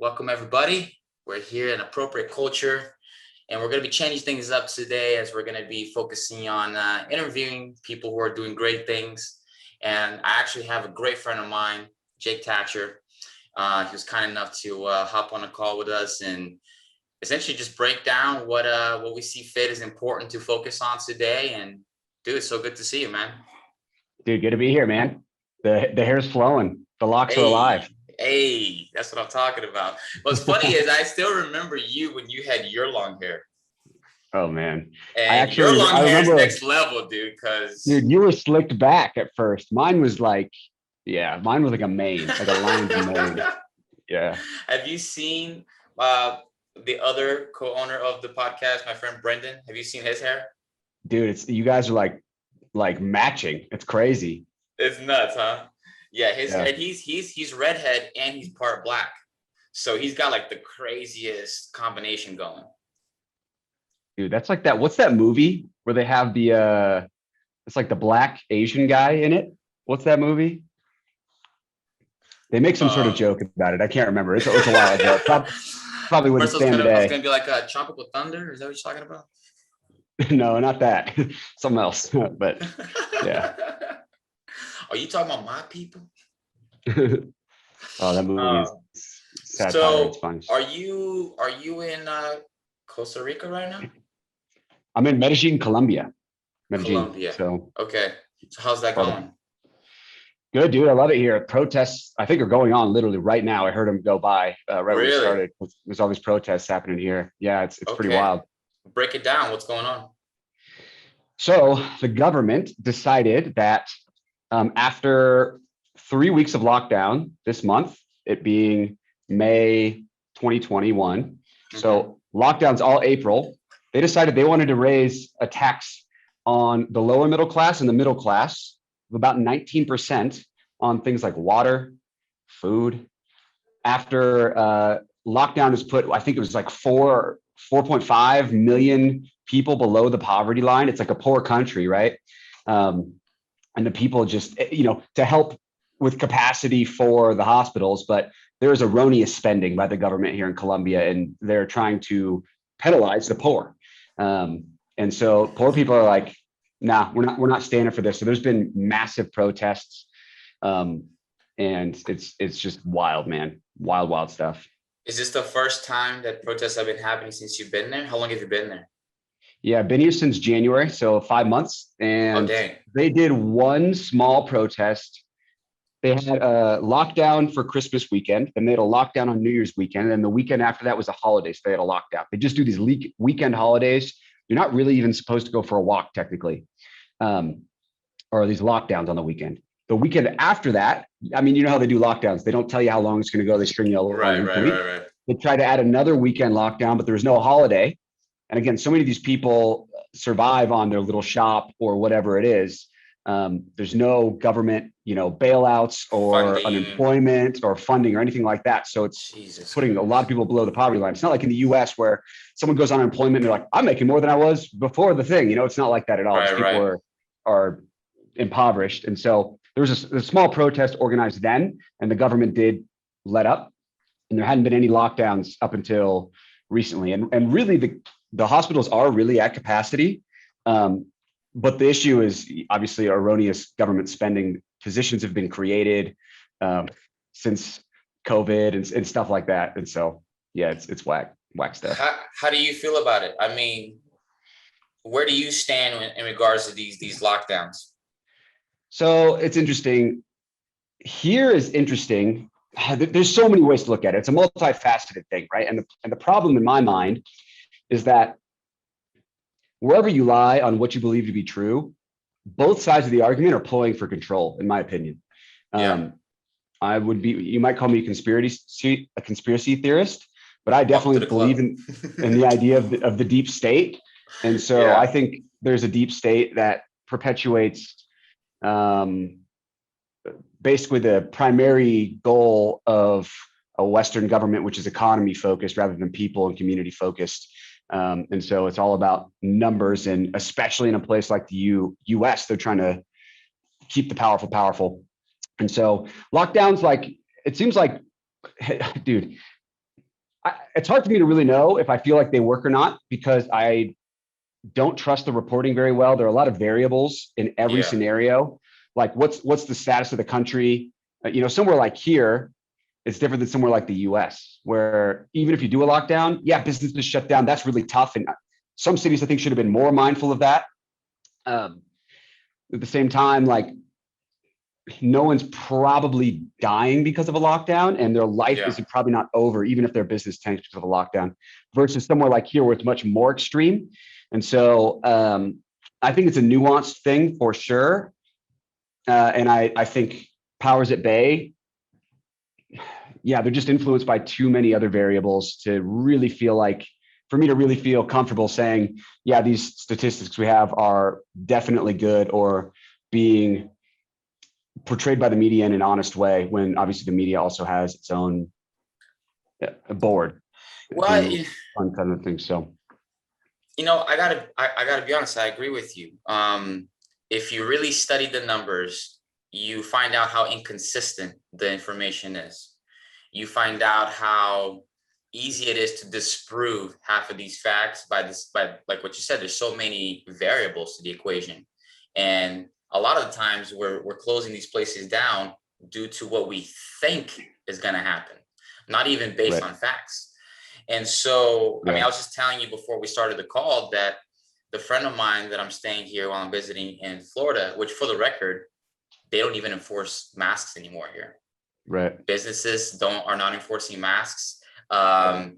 Welcome, everybody. We're here in Appropriate Culture, and we're going to be changing things up today as we're going to be focusing on interviewing people who are doing great things. And I actually have a great friend of mine, Jake Tacher. He was kind enough to hop on a call with us and essentially just break down what we see fit is important to focus on today. And dude, it's so good to see you, man. Dude, good to be here, man. The hair's flowing. The locks are alive. Hey, that's what I'm talking about. What's funny is I still remember you when you had your long hair. Oh man, And your long hair is next level, dude. Dude, you were slicked back at first. Mine was like a mane, like a lion's mane. Yeah. Have you seen the other co-owner of the podcast, my friend Brendan? Have you seen his hair? Dude, you guys are like matching. It's crazy. It's nuts, huh? Yeah, he's redhead and he's part black. So he's got like the craziest combination going. Dude, that's like that. What's that movie where they have it's like the black Asian guy in it? What's that movie? They make some sort of joke about it. I can't remember. It's a while ago. Probably wouldn't stand today. It's gonna be like a Tropical Thunder. Is that what you're talking about? No, not that. Something else. But yeah. Are you talking about My People? Oh, that movie is satire. So it's fun. Are you in Costa Rica right now? I'm in Medellin, Colombia. Colombia. So okay. So how's that going? Good, dude. I love it here. Protests, I think, are going on literally right now. I heard them go by right when we started. There's all these protests happening here. Yeah, it's pretty wild. Break it down. What's going on? So the government decided that after 3 weeks of lockdown this month, it being May 2021, so lockdowns all April, they decided they wanted to raise a tax on the lower middle class and the middle class of about 19% on things like water, food. After lockdown is put, I think it was like 4.5 million people below the poverty line. It's like a poor country, right? And the people just, to help with capacity for the hospitals, but there is erroneous spending by the government here in Colombia, and they're trying to penalize the poor. And so poor people are like, nah, we're not standing for this. So there's been massive protests, and it's just wild, man. Wild stuff. Is this the first time that protests have been happening since you've been there? How long have you been there? Yeah, I've been here since January, so 5 months. And they did one small protest. They had a lockdown for Christmas weekend, and they had a lockdown on New Year's weekend. And the weekend after that was a holiday, so they had a lockdown. They just do these weekend holidays. You're not really even supposed to go for a walk, technically, or these lockdowns on the weekend. The weekend after that, I mean, you know how they do lockdowns. They don't tell you how long it's going to go. They string you along. Right. They try to add another weekend lockdown, but there was no holiday. And again, so many of these people survive on their little shop or whatever it is. There's no government, bailouts or unemployment or funding or anything like that. So it's putting a lot of people below the poverty line. It's not like in the US where someone goes on unemployment and they're like, I'm making more than I was before the thing. It's not like that at all. People are impoverished. And so there was a small protest organized then, and the government did let up, and there hadn't been any lockdowns up until recently. And really the hospitals are really at capacity. But the issue is obviously erroneous government spending. Positions have been created since COVID and stuff like that. And so, yeah, it's whack stuff. How do you feel about it? I mean, where do you stand in regards to these lockdowns? So it's interesting. Here is interesting. There's so many ways to look at it. It's a multifaceted thing, right? And the problem in my mind is that wherever you lie on what you believe to be true, both sides of the argument are pulling for control, in my opinion. You might call me a conspiracy theorist, but I definitely believe in the idea of the deep state. And so I think there's a deep state that perpetuates basically the primary goal of a Western government, which is economy focused rather than people and community focused. And so it's all about numbers, and especially in a place like the US, they're trying to keep the powerful powerful. And so lockdowns, like, it seems like, dude, It's hard for me to really know if I feel like they work or not, because I don't trust the reporting very well. There are a lot of variables in every scenario. Like what's the status of the country? Somewhere like here, it's different than somewhere like the US, where even if you do a lockdown, businesses shut down. That's really tough. And some cities, I think, should have been more mindful of that. At the same time, like, no one's probably dying because of a lockdown, and their life is probably not over, even if their business tanks because of a lockdown, versus somewhere like here where it's much more extreme. And so I think it's a nuanced thing for sure. And I think powers at bay, they're just influenced by too many other variables to really feel like, for me to really feel comfortable saying, these statistics we have are definitely good or being portrayed by the media in an honest way, when obviously the media also has its own board. Well, on kind of things. So, I gotta be honest. I agree with you. If you really study the numbers, you find out how inconsistent the information is. You find out how easy it is to disprove half of these facts by like what you said. There's so many variables to the equation, and a lot of the times we're closing these places down due to what we think is going to happen, not even based on facts. And so, I mean, I was just telling you before we started the call that the friend of mine that I'm staying here while I'm visiting in Florida, which for the record, they don't even enforce masks anymore here. Right. Businesses are not enforcing masks. I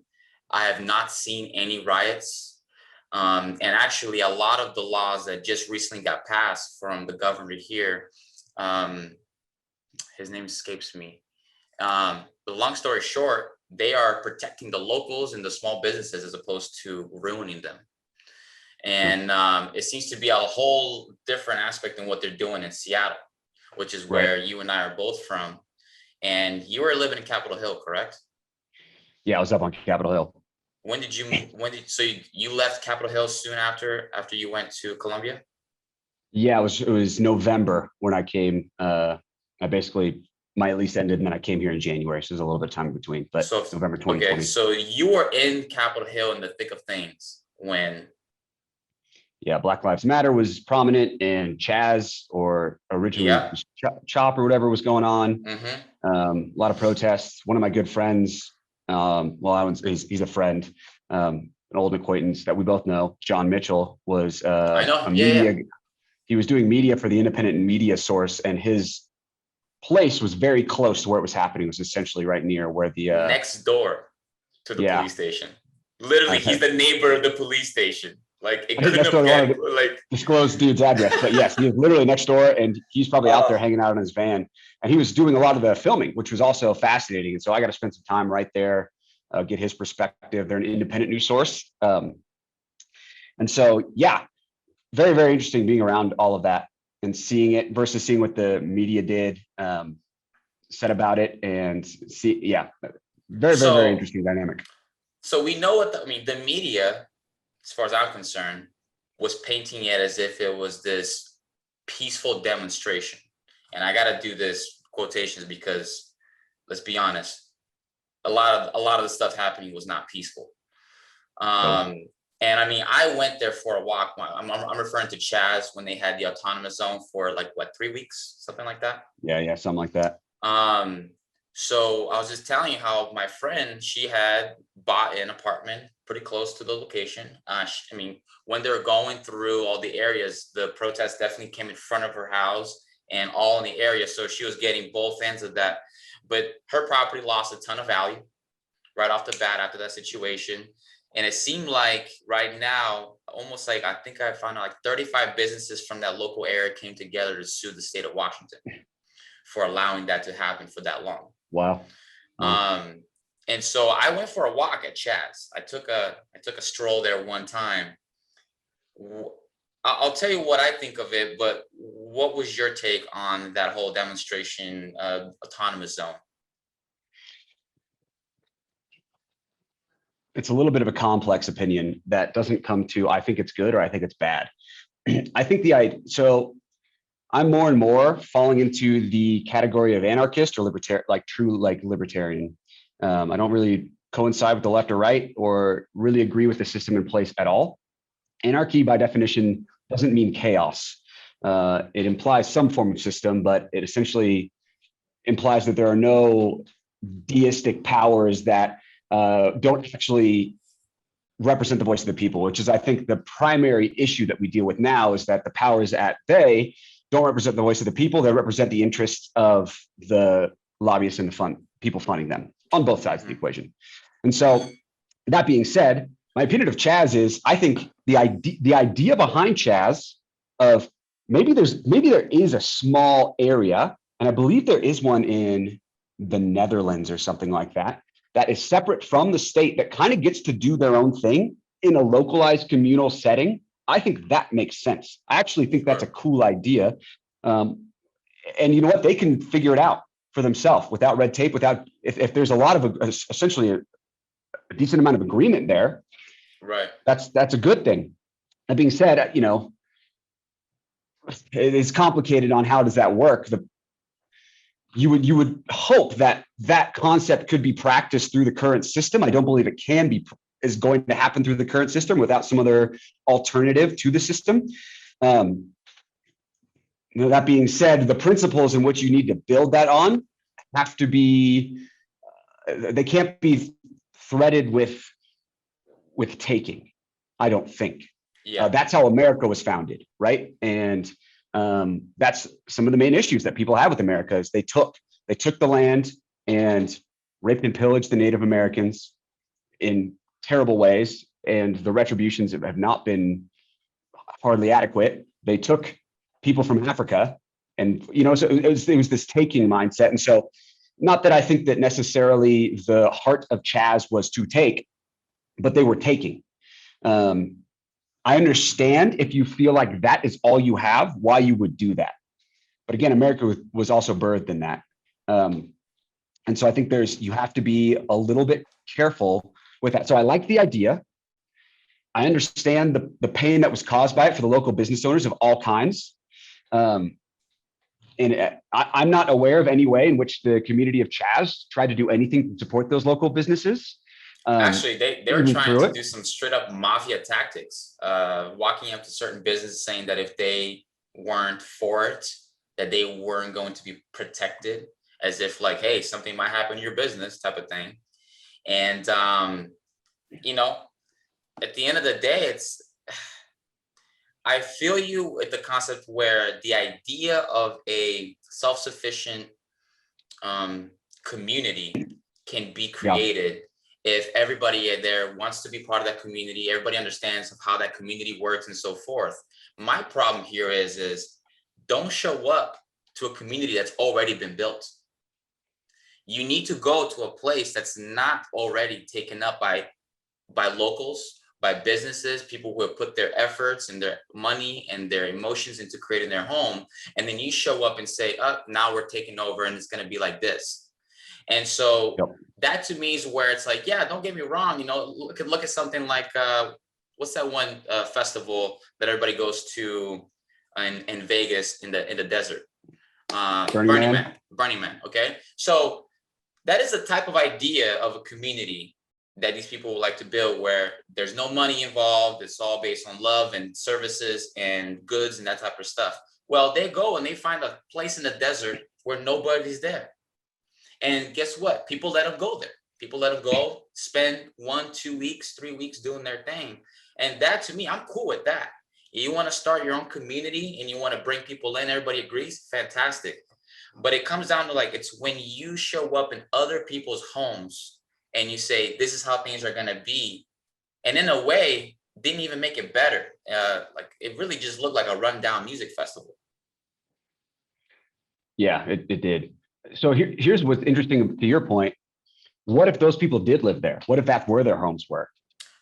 have not seen any riots. And actually, a lot of the laws that just recently got passed from the governor here, his name escapes me. But long story short, they are protecting the locals and the small businesses as opposed to ruining them. And it seems to be a whole different aspect than what they're doing in Seattle, which is where you and I are both from. And you were living in Capitol Hill, correct? Yeah, I was up on Capitol Hill. So you left Capitol Hill soon after you went to Columbia? Yeah, it was November when I came. My lease ended, and then I came here in January. So there's a little bit of time in between, but November 2020. Okay, so you were in Capitol Hill in the thick of things when. Yeah, Black Lives Matter was prominent, and Chaz, or originally Chop or whatever, was going on. Mm-hmm. A lot of protests. One of my good friends, he's a friend, an old acquaintance that we both know, John Mitchell, was I know. He was doing media for the independent media source, and his place was very close to where it was happening. It was essentially right near where the next door to the police station. Literally, he's the neighbor of the police station. Like, it couldn't have get like disclose dude's address, but yes, he was literally next door, and he's probably out there hanging out in his van. And he was doing a lot of the filming, which was also fascinating. And so I got to spend some time right there, get his perspective. They're an independent news source, and so very, very interesting being around all of that and seeing it versus seeing what the media did, said about it, and very, very interesting dynamic. So we know the media, as far as I'm concerned, was painting it as if it was this peaceful demonstration. And I got to do this quotations because, let's be honest, a lot of the stuff happening was not peaceful. And I mean, I went there for a walk. I'm referring to Chaz when they had the autonomous zone for 3 weeks, something like that. Yeah, something like that. So I was just telling you how my friend, she had bought an apartment pretty close to the location. When they were going through all the areas, the protest definitely came in front of her house and all in the area. So she was getting both ends of that. But her property lost a ton of value right off the bat after that situation. And it seemed like right now, almost I think I found out 35 businesses from that local area came together to sue the state of Washington for allowing that to happen for that long. Wow. And so I went for a walk at Chaz. I took a stroll there one time. I'll tell you what I think of it, but what was your take on that whole demonstration, autonomous zone? It's a little bit of a complex opinion that doesn't come to, I think it's good or I think it's bad. I think so I'm more and more falling into the category of anarchist or libertarian, true libertarian. I don't really coincide with the left or right or really agree with the system in place at all. Anarchy, by definition, doesn't mean chaos. It implies some form of system, but it essentially implies that there are no deistic powers that don't actually represent the voice of the people, which is, I think, the primary issue that we deal with now, is that the powers at bay don't represent the voice of the people. They represent the interests of the lobbyists and the people funding them on both sides of the equation. And so, that being said, my opinion of Chaz is, I think the idea behind Chaz of maybe there is a small area, and I believe there is one in the Netherlands or something like that, that is separate from the state, that kind of gets to do their own thing in a localized communal setting. I think that makes sense. I actually think that's a cool idea. And you know what? They can figure it out for themselves without red tape, if there's a lot of essentially a decent amount of agreement there. Right. That's a good thing. That being said, you know, it is complicated on how does that work. You would hope that concept could be practiced through the current system. I don't believe it is going to happen through the current system without some other alternative to the system. You know, that being said, the principles in which you need to build that on have to be, they can't be threaded with taking, I don't think. Yeah. That's how America was founded, right? And that's some of the main issues that people have with America is they took the land and raped and pillaged the Native Americans in terrible ways, and the retributions have not been hardly adequate. They took people from Africa, and you know, so it was this taking mindset. And so, not that I think that necessarily the heart of Chaz was to take, but they were taking. I understand if you feel like that is all you have, why you would do that. But again, America was also birthed in that. And so I think you have to be a little bit careful with that. So I like the idea. I understand the pain that was caused by it for the local business owners of all kinds. And I'm not aware of any way in which the community of Chaz tried to do anything to support those local businesses. Actually, they were trying to do some straight up mafia tactics, walking up to certain businesses saying that if they weren't for it, that they weren't going to be protected, as if like, hey, something might happen to your business type of thing. And, you know, at the end of the day, I feel you with the concept where the idea of a self-sufficient community can be created. Yeah. If everybody there wants to be part of that community, everybody understands how that community works and so forth. My problem here is don't show up to a community that's already been built. You need to go to a place that's not already taken up by locals, by businesses, people who have put their efforts and their money and their emotions into creating their home. And then you show up and say, oh, now we're taking over and it's going to be like this. And so that to me is where it's like, yeah, don't get me wrong. You know, look at something like, what's that one festival that everybody goes to in Vegas in the desert? Burning Man. Okay. So that is the type of idea of a community that these people would like to build, where there's no money involved. It's all based on love and services and goods and that type of stuff. Well, they go and they find a place in the desert where nobody's there. And guess what? People let them go there. People let them go, spend 1, 2 weeks, 3 weeks doing their thing. And that, to me, I'm cool with that. You want to start your own community and you want to bring people in, everybody agrees, fantastic. But it comes down to like, it's when you show up in other people's homes and you say, this is how things are going to be. And in a way, didn't even make it better. Like it really just looked like a rundown music festival. Yeah, it did. So here's what's interesting to your point. What if those people did live there? What if that's where their homes were?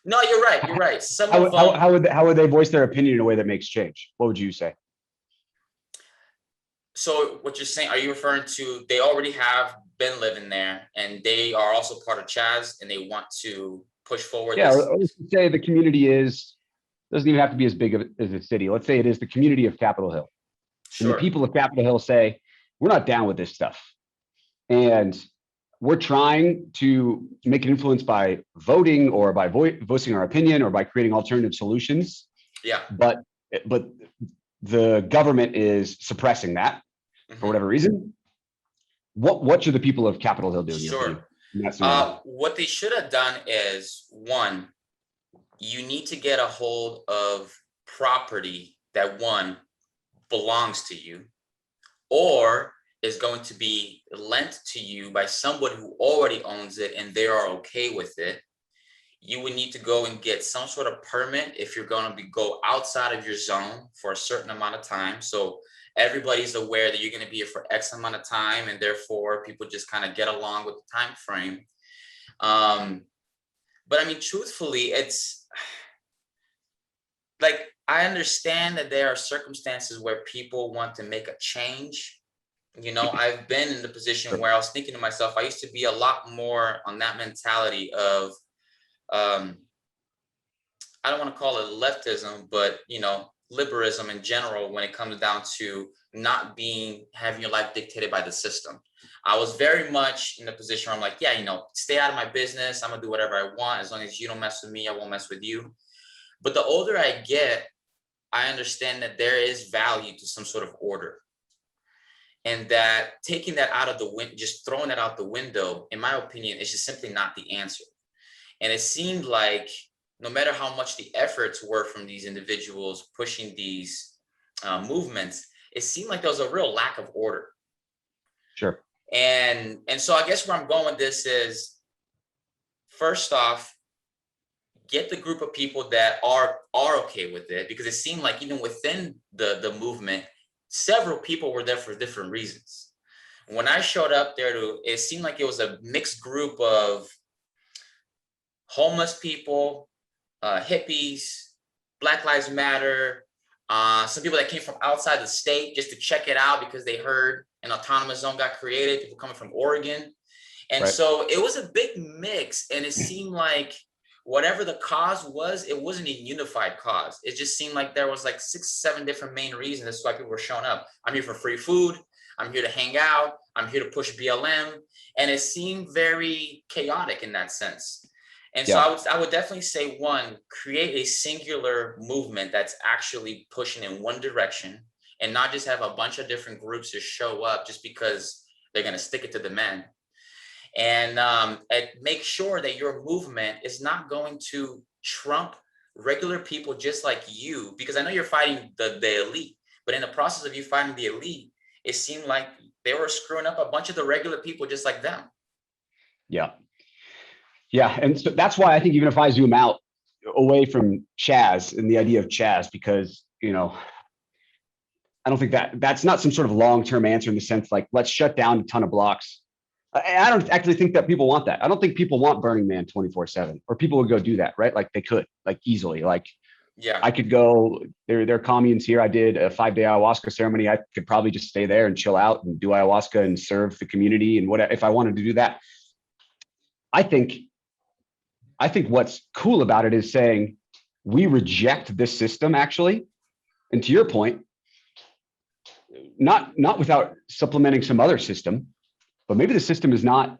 No, you're right. You're right. How would they voice their opinion in a way that makes change? What would you say? So what you're saying, are you referring to they already have been living there and they are also part of Chaz and they want to push forward? Yeah, or let's say the community doesn't even have to be as big as a city. Let's say it is the community of Capitol Hill. Sure. And the people of Capitol Hill say, we're not down with this stuff. And we're trying to make an influence by voting or by voicing our opinion or by creating alternative solutions. Yeah. But the government is suppressing that for whatever reason. What should the people of Capitol Hill do? Sure. What they should have done is, one, you need to get a hold of property that, one, belongs to you, or is going to be lent to you by somebody who already owns it and they are okay with it. You would need to go and get some sort of permit if you're going to go outside of your zone for a certain amount of time. So everybody's aware that you're going to be here for X amount of time, and therefore people just kind of get along with the time frame. But I mean, truthfully, it's like, I understand that there are circumstances where people want to make a change. You know, I've been in the position where I was thinking to myself, I used to be a lot more on that mentality of, I don't want to call it leftism, but, you know, liberalism in general, when it comes down to not having your life dictated by the system. I was very much in the position where I'm like, yeah, you know, stay out of my business. I'm gonna do whatever I want. As long as you don't mess with me, I won't mess with you. But the older I get, I understand that there is value to some sort of order. And that taking that out of the window, just throwing it out the window, in my opinion, is just simply not the answer. And it seemed like no matter how much the efforts were from these individuals pushing these movements, it seemed like there was a real lack of order. Sure. And so I guess where I'm going with this is, first off, get the group of people that are okay with it, because it seemed like even within the movement, several people were there for different reasons. When I showed up there, it seemed like it was a mixed group of homeless people, hippies, Black Lives Matter, some people that came from outside the state just to check it out because they heard an autonomous zone got created, people coming from Oregon. And so it was a big mix, and it seemed like whatever the cause was, it wasn't a unified cause. It just seemed like there was like 6, 7 different main reasons. That's why people were showing up. I'm here for free food. I'm here to hang out. I'm here to push BLM. And it seemed very chaotic in that sense. And so I would definitely say, one, create a singular movement that's actually pushing in one direction, and not just have a bunch of different groups just show up just because they're going to stick it to the man. And make sure that your movement is not going to trump regular people just like you, because I know you're fighting the elite, but in the process of you fighting the elite, it seemed like they were screwing up a bunch of the regular people just like them. Yeah. Yeah. And so that's why I think even if I zoom out away from Chaz and the idea of Chaz, because, you know, I don't think that's not some sort of long-term answer in the sense like, let's shut down a ton of blocks. I don't actually think that people want that. I don't think people want Burning Man 24/7, or people would go do that, right? Like they could, like easily, like, yeah, I could go, there are communes here. I did a 5-day ayahuasca ceremony. I could probably just stay there and chill out and do ayahuasca and serve the community and whatever, if I wanted to do that. I think what's cool about it is saying we reject this system actually. And to your point, not without supplementing some other system, but maybe the system is not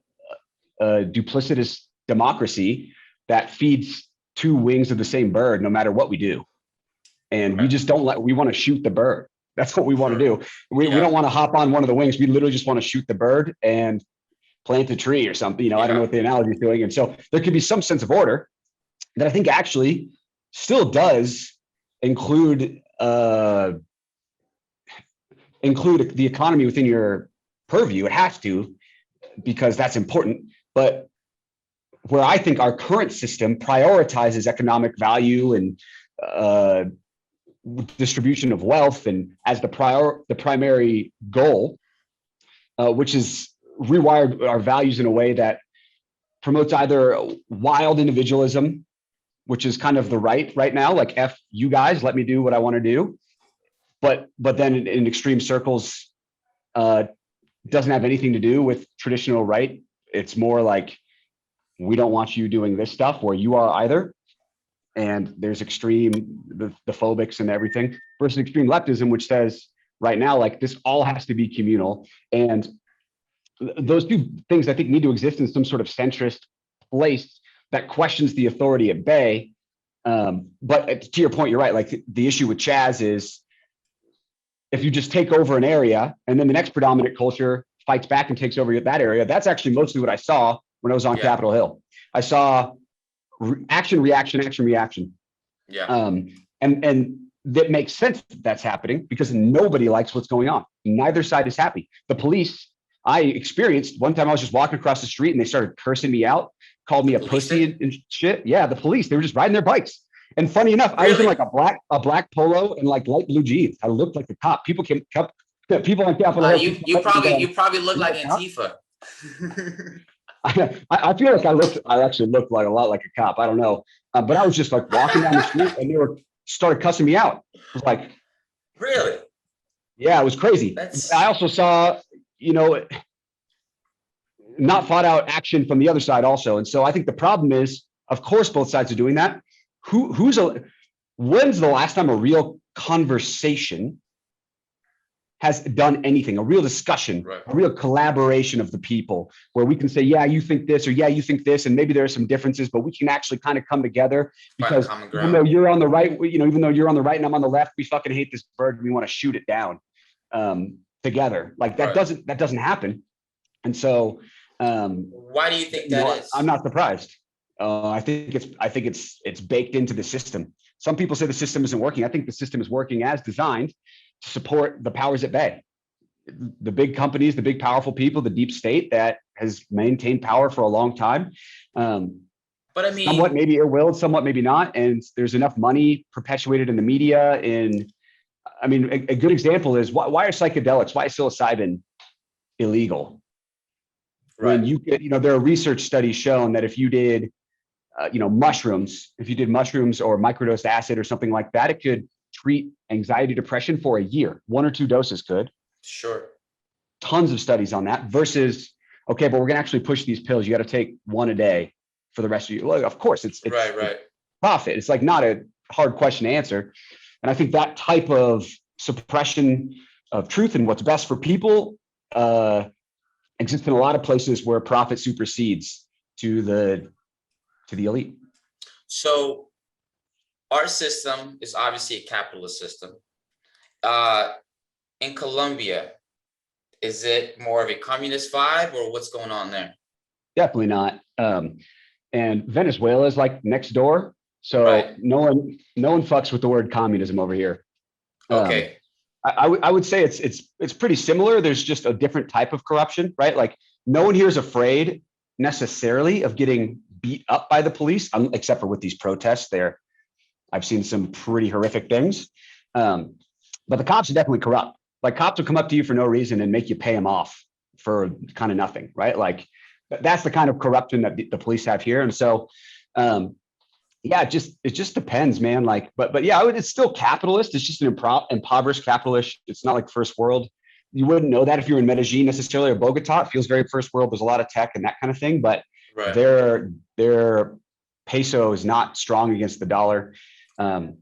a duplicitous democracy that feeds 2 wings of the same bird, no matter what we do. And we just we want to shoot the bird. That's what we want to do. We don't want to hop on one of the wings. We literally just want to shoot the bird and plant a tree or something. You know, I don't know what the analogy is doing. And so there could be some sense of order that I think actually still does include the economy within your purview. It has to, because that's important. But where I think our current system prioritizes economic value and distribution of wealth and as the primary goal, which is rewired our values in a way that promotes either wild individualism, which is kind of the right now, like F you guys, let me do what I want to do. But then in extreme circles, doesn't have anything to do with traditional right. It's more like, we don't want you doing this stuff where you are either. And there's extreme, the phobics and everything, versus extreme leftism, which says right now, like, this all has to be communal. And those two things I think need to exist in some sort of centrist place that questions the authority at bay. But to your point, you're right. Like the issue with Chaz is if you just take over an area and then the next predominant culture fights back and takes over that area, that's actually mostly what I saw when I was on Capitol Hill. I saw action, reaction, action, reaction. Yeah. And that makes sense that that's happening because nobody likes what's going on. Neither side is happy. The police, I experienced one time I was just walking across the street and they started cursing me out, called me a pussy and shit. Yeah, the police, they were just riding their bikes. And funny enough, really? I was in like a black polo and like light blue jeans. I looked like a cop. People on Capitol Hill. You probably look like Antifa. I feel like I actually looked like a lot like a cop. I don't know. But I was just like walking down the street and they started cussing me out. It was like, really? Yeah, it was crazy. I also saw, not thought out action from the other side also. And so I think the problem is, of course, both sides are doing that. When's the last time a real conversation has done anything, a real discussion, right, a real collaboration of the people where we can say, yeah, you think this, or yeah, you think this, and maybe there are some differences, but we can actually kind of come together because even though you're on the right, even though you're on the right and I'm on the left, we fucking hate this bird. We want to shoot it down together. Like that doesn't happen. And so, why do you think that is? I'm not surprised. I think it's baked into the system. Some people say the system isn't working. I think the system is working as designed to support the powers at bay, the big companies, the big powerful people, the deep state that has maintained power for a long time. But I mean, somewhat maybe ill-willed, somewhat maybe not. And there's enough money perpetuated in the media. A good example is why are psychedelics, why is psilocybin illegal? Right. When there are research studies shown that if you did, mushrooms or microdosed acid or something like that, it could treat anxiety, depression for a year. 1 or 2 doses could. Sure. Tons of studies on that versus, okay, but we're going to actually push these pills. You got to take 1 a day for the rest of your life. Of course, it's right. It's profit. It's like not a hard question to answer. And I think that type of suppression of truth and what's best for people exists in a lot of places where profit supersedes to the elite. So our system is obviously a capitalist system. In Colombia, is it more of a communist vibe or what's going on there? Definitely not. And Venezuela is like next door. So right. No one fucks with the word communism over here. Okay. I would say it's pretty similar. There's just a different type of corruption, right? Like no one here is afraid necessarily of getting beat up by the police, except for with these protests there. I've seen some pretty horrific things. But the cops are definitely corrupt. Like cops will come up to you for no reason and make you pay them off for kind of nothing, right? Like that's the kind of corruption that the police have here. And so, it just depends, man. Like, but yeah, it's still capitalist. It's just an impoverished capitalist. It's not like first world. You wouldn't know that if you're in Medellin necessarily or Bogota. It feels very first world. There's a lot of tech and that kind of thing, but right. Their peso is not strong against the dollar. And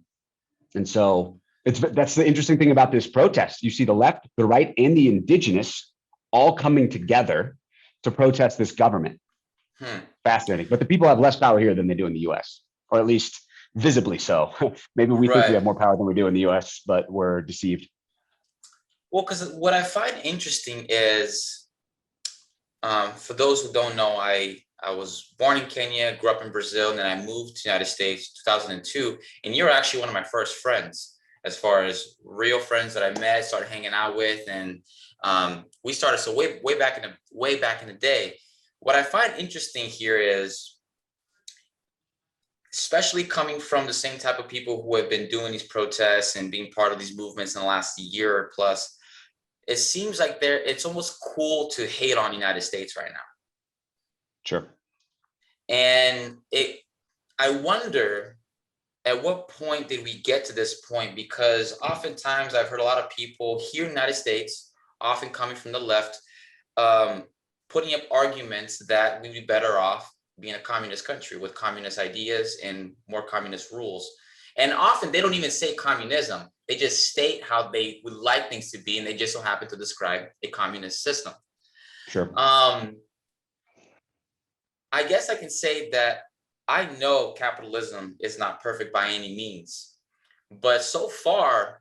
so that's the interesting thing about this protest. You see the left, the right, and the indigenous all coming together to protest this government. Fascinating. But the people have less power here than they do in the US, or at least visibly so. Maybe we think we have more power than we do in the US, but we're deceived. Well, because what I find interesting is, for those who don't know, I was born in Kenya, grew up in Brazil, and then I moved to the United States 2002. And you're actually one of my first friends, as far as real friends that I met, started hanging out with, and we started so way back in the day. What I find interesting here is, especially coming from the same type of people who have been doing these protests and being part of these movements in the last year or plus, it seems like it's almost cool to hate on the United States right now. Sure. And I wonder, at what point did we get to this point? Because oftentimes I've heard a lot of people here in the United States, often coming from the left, putting up arguments that we'd be better off being a communist country with communist ideas and more communist rules. And often they don't even say communism. They just state how they would like things to be, and they just so happen to describe a communist system. Sure. I guess I can say that I know capitalism is not perfect by any means, but so far,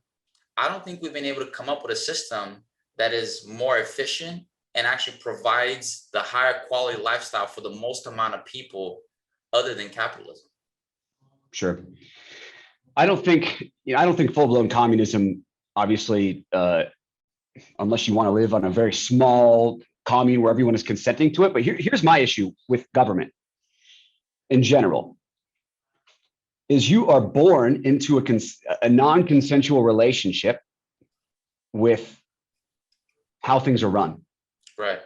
I don't think we've been able to come up with a system that is more efficient and actually provides the higher quality lifestyle for the most amount of people other than capitalism. Sure. I don't think full-blown communism, obviously, unless you want to live on a very small commune where everyone is consenting to it. But here's my issue with government in general, is you are born into a non-consensual relationship with how things are run. Right.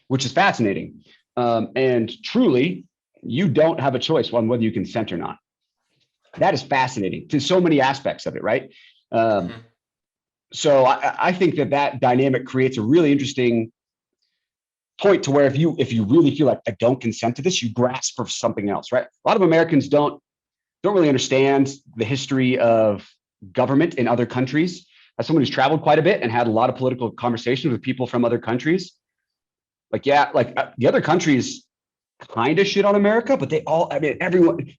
Which is fascinating. And truly, you don't have a choice on whether you consent or not. That is fascinating to so many aspects of it, right? So I think that dynamic creates a really interesting point to where if you really feel like I don't consent to this, you grasp for something else, right? A lot of Americans don't really understand the history of government in other countries. As someone who's traveled quite a bit and had a lot of political conversations with people from other countries, the other countries kind of shit on America, but everyone,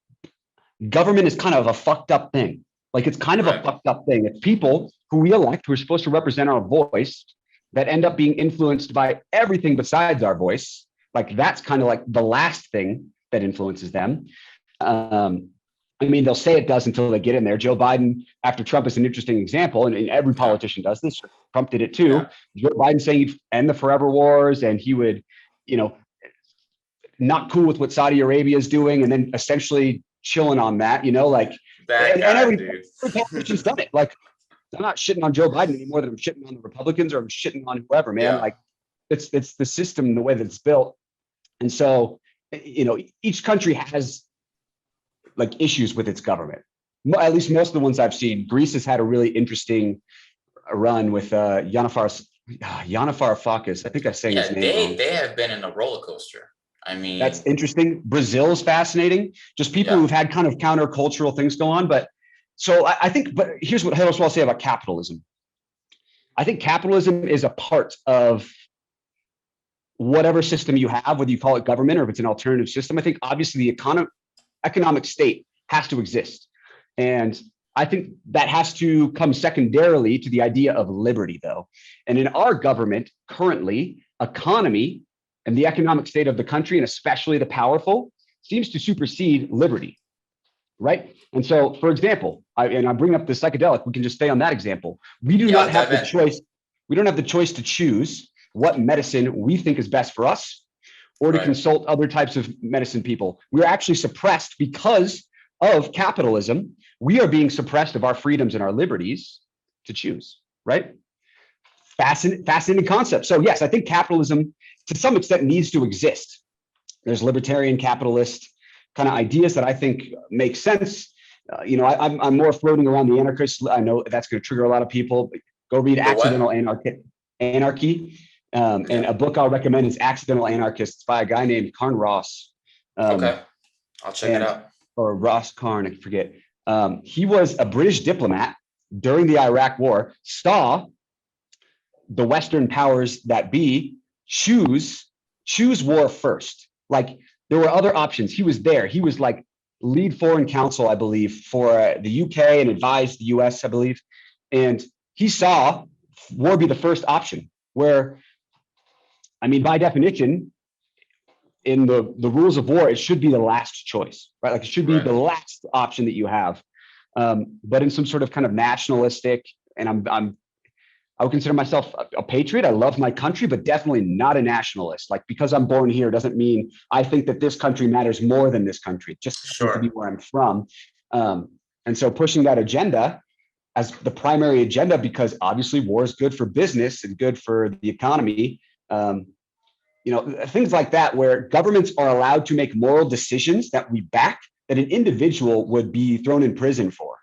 government is kind of a fucked up thing. Like, it's kind of a fucked up thing. It's people who we elect, who are supposed to represent our voice, that end up being influenced by everything besides our voice. Like, that's kind of like the last thing that influences them. They'll say it does until they get in there. Joe Biden, after Trump, is an interesting example, and every politician does this. Trump did it too. Yeah. Joe Biden saying he'd end the forever wars, and he would, not cool with what Saudi Arabia is doing, and then essentially chilling on that, every politician's done it. Like, I'm not shitting on Joe Biden any more than I'm shitting on the Republicans or I'm shitting on whoever, man. Yeah. Like, it's the system, the way that it's built. And so, each country has like issues with its government. At least most of the ones I've seen. Greece has had a really interesting run with Yanis Varoufakis. I think I'm saying his name wrong. They have been in a roller coaster. That's interesting. Brazil is fascinating. Just people who've had kind of countercultural things go on. But here's what I'll say about capitalism. I think capitalism is a part of whatever system you have, whether you call it government or if it's an alternative system. I think obviously the economic state has to exist. And I think that has to come secondarily to the idea of liberty, though. And in our government currently, economy and the economic state of the country, and especially the powerful, seems to supersede liberty, right? And so, for example, I bring up the psychedelic, we can just stay on that example. We do not have the choice. We don't have the choice to choose what medicine we think is best for us, or to consult other types of medicine people. We're actually suppressed because of capitalism. We are being suppressed of our freedoms and our liberties to choose, right? Fascinating concept. So yes, I think capitalism to some extent needs to exist. There's libertarian capitalist kind of ideas that I think make sense. I'm more floating around the anarchists. I know that's going to trigger a lot of people. Go read Accidental Anarchy. And a book I'll recommend is Accidental Anarchists by a guy named Karn Ross. Okay, I'll check it out. Or Ross Karn, I forget. He was a British diplomat during the Iraq War, saw the Western powers that be choose war first. Like, there were other options. He was there. He was like lead foreign counsel, I believe, for the UK and advised the US, I believe. And he saw war be the first option, where, by definition, in the rules of war, it should be the last choice, right? Like, it should be the last option that you have. But in some sort of kind of nationalistic, and I would consider myself a patriot. I love my country, but definitely not a nationalist. Like, because I'm born here doesn't mean I think that this country matters more than this country. It just happens to be where I'm from. And so pushing that agenda as the primary agenda, because obviously war is good for business and good for the economy. Things like that, where governments are allowed to make moral decisions that we back, that an individual would be thrown in prison for.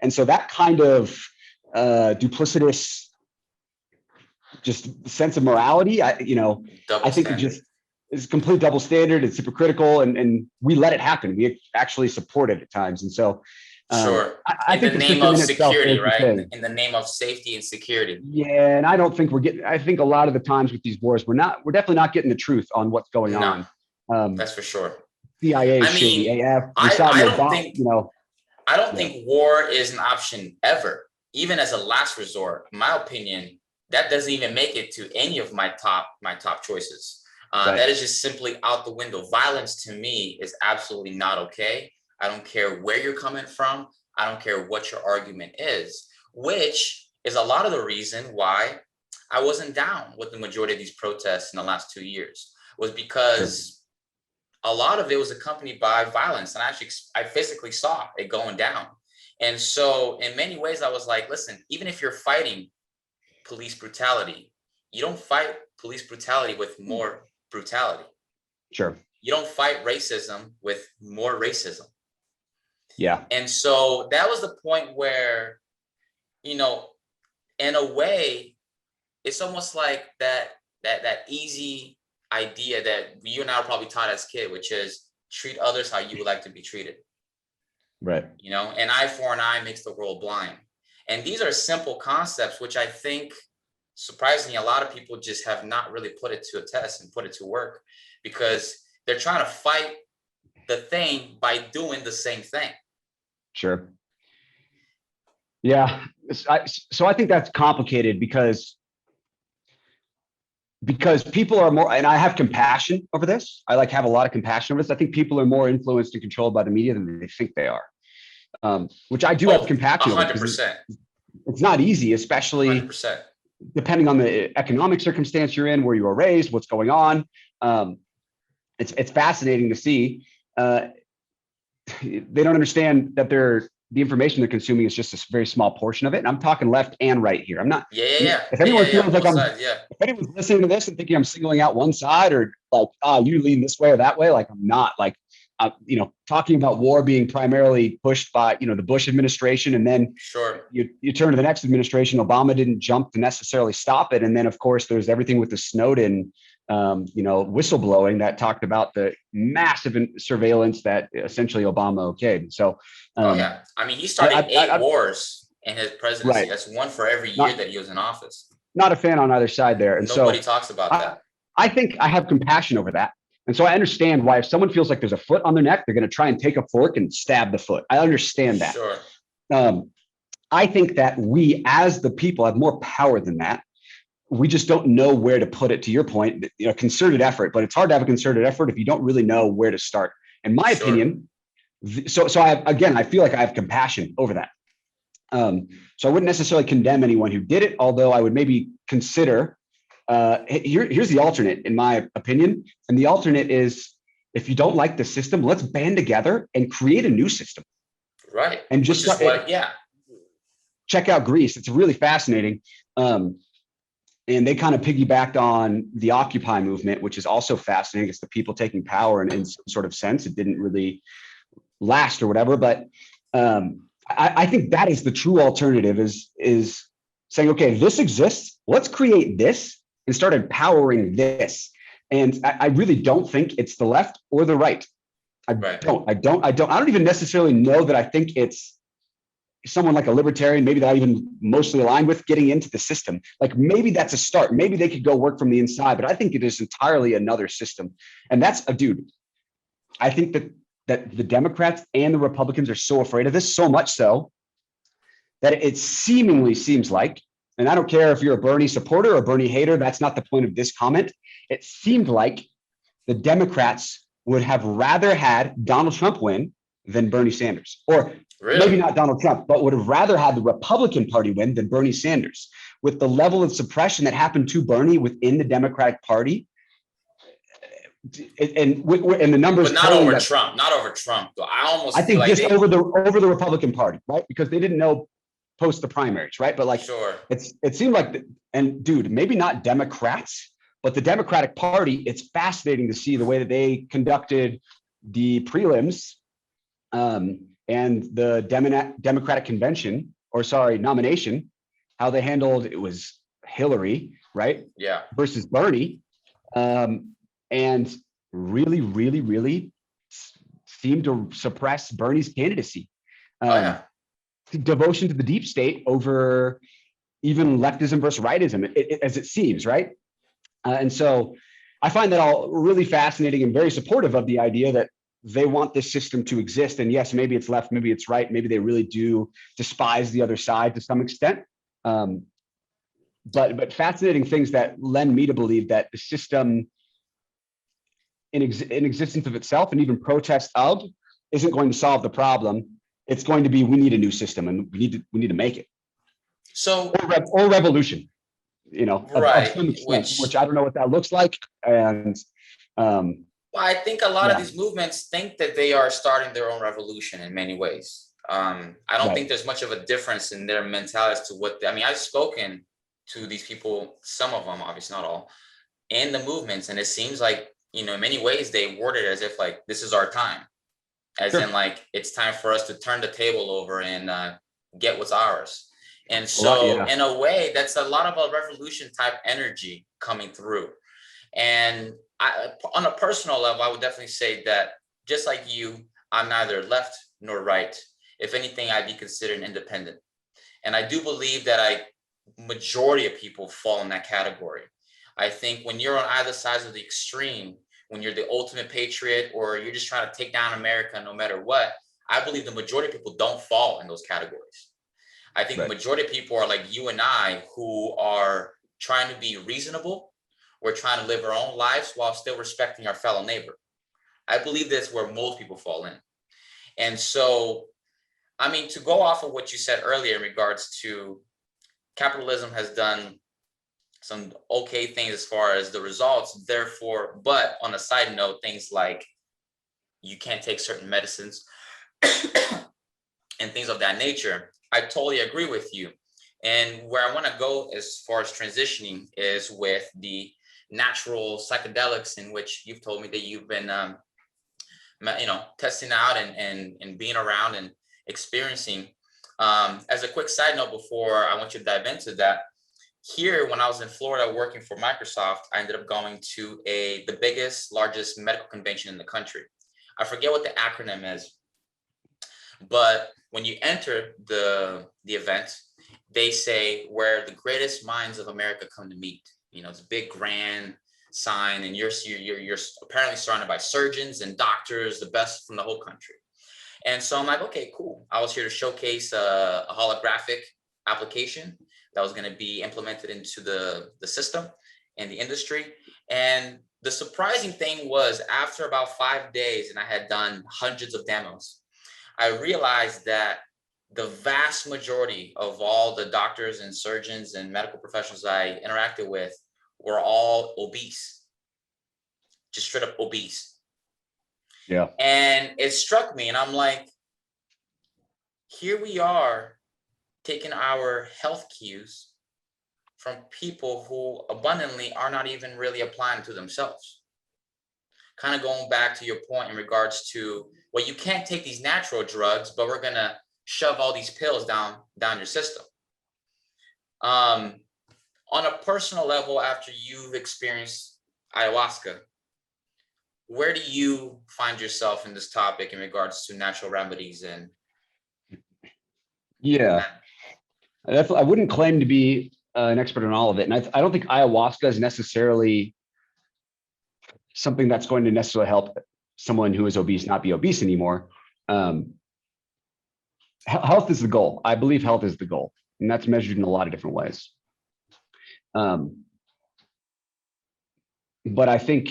And so that kind of duplicitous, just sense of morality, I think it just is complete double standard. It's hypocritical, and we let it happen. We actually support it at times. And so Sure. I think the name of security, right? In the name of safety and security. Yeah, and I don't think I think a lot of the times with these wars, we're definitely not getting the truth on what's going on. That's for sure. CIA, shady AF. I don't think war is an option ever, even as a last resort. In my opinion, that doesn't even make it to any of my top choices. That is just simply out the window. Violence to me is absolutely not okay. I don't care where you're coming from. I don't care what your argument is, which is a lot of the reason why I wasn't down with the majority of these protests in the last 2 years, was because a lot of it was accompanied by violence. And I physically saw it going down. And so in many ways, I was like, listen, even if you're fighting police brutality, you don't fight police brutality with more brutality. Sure. You don't fight racism with more racism. Yeah. And so that was the point where, in a way, it's almost like that easy idea that you and I were probably taught as kids, which is treat others how you would like to be treated. Right. An eye for an eye makes the world blind. And these are simple concepts, which I think, surprisingly, a lot of people just have not really put it to a test and put it to work, because they're trying to fight the thing by doing the same thing. Sure. Yeah. So I think that's complicated because people are more, and I have compassion over this. I have a lot of compassion over this. I think people are more influenced and controlled by the media than they think they are, which I do have compassion 100%. It's not easy, especially 100%. Depending on the economic circumstance you're in, where you were raised, what's going on. It's fascinating to see. They don't understand that the information they're consuming is just a very small portion of it. And I'm talking left and right here. I'm not. Yeah. If anyone feels like if anyone's listening to this and thinking I'm singling out one side or you lean this way or that way, I'm not. Talking about war being primarily pushed by the Bush administration, and then you turn to the next administration. Obama didn't jump to necessarily stop it, and then of course there's everything with the Snowden whistleblowing that talked about the massive surveillance that essentially Obama okayed. So, he started 8 wars in his presidency. Right. That's one for every year that he was in office. Not a fan on either side there. And nobody talks about that. I think I have compassion over that. And so I understand why if someone feels like there's a foot on their neck, they're going to try and take a fork and stab the foot. I understand that. Sure. I think that we as the people have more power than that. We just don't know where to put it, to your point, concerted effort, but it's hard to have a concerted effort if you don't really know where to start. In my opinion, so I feel like I have compassion over that. So I wouldn't necessarily condemn anyone who did it, although I would maybe consider, here's the alternate, in my opinion. And the alternate is, if you don't like the system, let's band together and create a new system. Right. And just check out Greece. It's really fascinating. And they kind of piggybacked on the Occupy movement, which is also fascinating. It's the people taking power, and in some sort of sense, it didn't really last or whatever. But I think that is the true alternative, is saying, okay, this exists. Let's create this and start empowering this. And I really don't think it's the left or the right. I don't even necessarily know that I think it's someone like a libertarian, maybe that I even mostly aligned with, getting into the system. Maybe that's a start. Maybe they could go work from the inside, but I think it is entirely another system. And that's I think that the Democrats and the Republicans are so afraid of this, so much so that it seemingly seems like, and I don't care if you're a Bernie supporter or a Bernie hater, that's not the point of this comment. It seemed like the Democrats would have rather had Donald Trump win than Bernie Sanders, or maybe not Donald Trump, but would have rather had the Republican Party win than Bernie Sanders. With the level of suppression that happened to Bernie within the Democratic Party, and the numbers, but not over Trump, though. I think just over the Republican Party, right? Because they didn't know post the primaries, right? But it seemed like, maybe not Democrats, but the Democratic Party. It's fascinating to see the way that they conducted the prelims. And the Democratic convention, nomination, how they handled it was Hillary, right? Yeah. Versus Bernie, and really, really, really seemed to suppress Bernie's candidacy. And devotion to the deep state over even leftism versus rightism, as it seems, right? And so I find that all really fascinating and very supportive of the idea that they want this system to exist. And yes, maybe it's left, maybe it's right, maybe they really do despise the other side to some extent. But fascinating things that lend me to believe that the system in existence of itself and even protest of isn't going to solve the problem. It's going to be, we need a new system and we need to make it. So or revolution, you know, right, of some extent, which I don't know what that looks like. And well, I think a lot of these movements think that they are starting their own revolution in many ways. I don't think there's much of a difference in their mentality as to what I mean. I've spoken to these people, some of them, obviously not all, in the movements, and it seems like, you know, in many ways they word it as if like this is our time, as in like it's time for us to turn the table over and get what's ours. And so in a way, that's a lot of a revolution type energy coming through. And on a personal level, I would definitely say that just like you, I'm neither left nor right. If anything, I'd be considered independent. And I do believe that majority of people fall in that category. I think when you're on either side of the extreme, when you're the ultimate patriot or you're just trying to take down America no matter what, I believe the majority of people don't fall in those categories. I think the majority of people are like you and I, who are trying to be reasonable. We're trying to live our own lives while still respecting our fellow neighbor. I believe that's where most people fall in. And so, I mean, to go off of what you said earlier in regards to capitalism has done some okay things as far as the results, therefore, but on a side note, things like you can't take certain medicines and things of that nature, I totally agree with you. And where I want to go as far as transitioning is with the natural psychedelics, in which you've told me that you've been, testing out and being around and experiencing. As a quick side note, before I want you to dive into that, here when I was in Florida working for Microsoft, I ended up going to the biggest, largest medical convention in the country. I forget what the acronym is, but when you enter the event, they say where the greatest minds of America come to meet. You know, it's a big grand sign, and you're apparently surrounded by surgeons and doctors, the best from the whole country. And so I'm like, okay, cool. I was here to showcase a holographic application that was going to be implemented into the system and the industry. And the surprising thing was, after about 5 days, and I had done hundreds of demos, I realized that the vast majority of all the doctors and surgeons and medical professionals I interacted with were all obese, just straight up obese. Yeah. And it struck me, and I'm like, here we are taking our health cues from people who abundantly are not even really applying to themselves. Kind of going back to your point in regards to, well, you can't take these natural drugs, but we're going to shove all these pills down your system. On a personal level, after you've experienced ayahuasca, where do you find yourself in this topic in regards to natural remedies? And yeah, I wouldn't claim to be an expert on all of it. And I don't think ayahuasca is necessarily something that's going to necessarily help someone who is obese not be obese anymore. Health is the goal. I believe health is the goal, and that's measured in a lot of different ways. But I think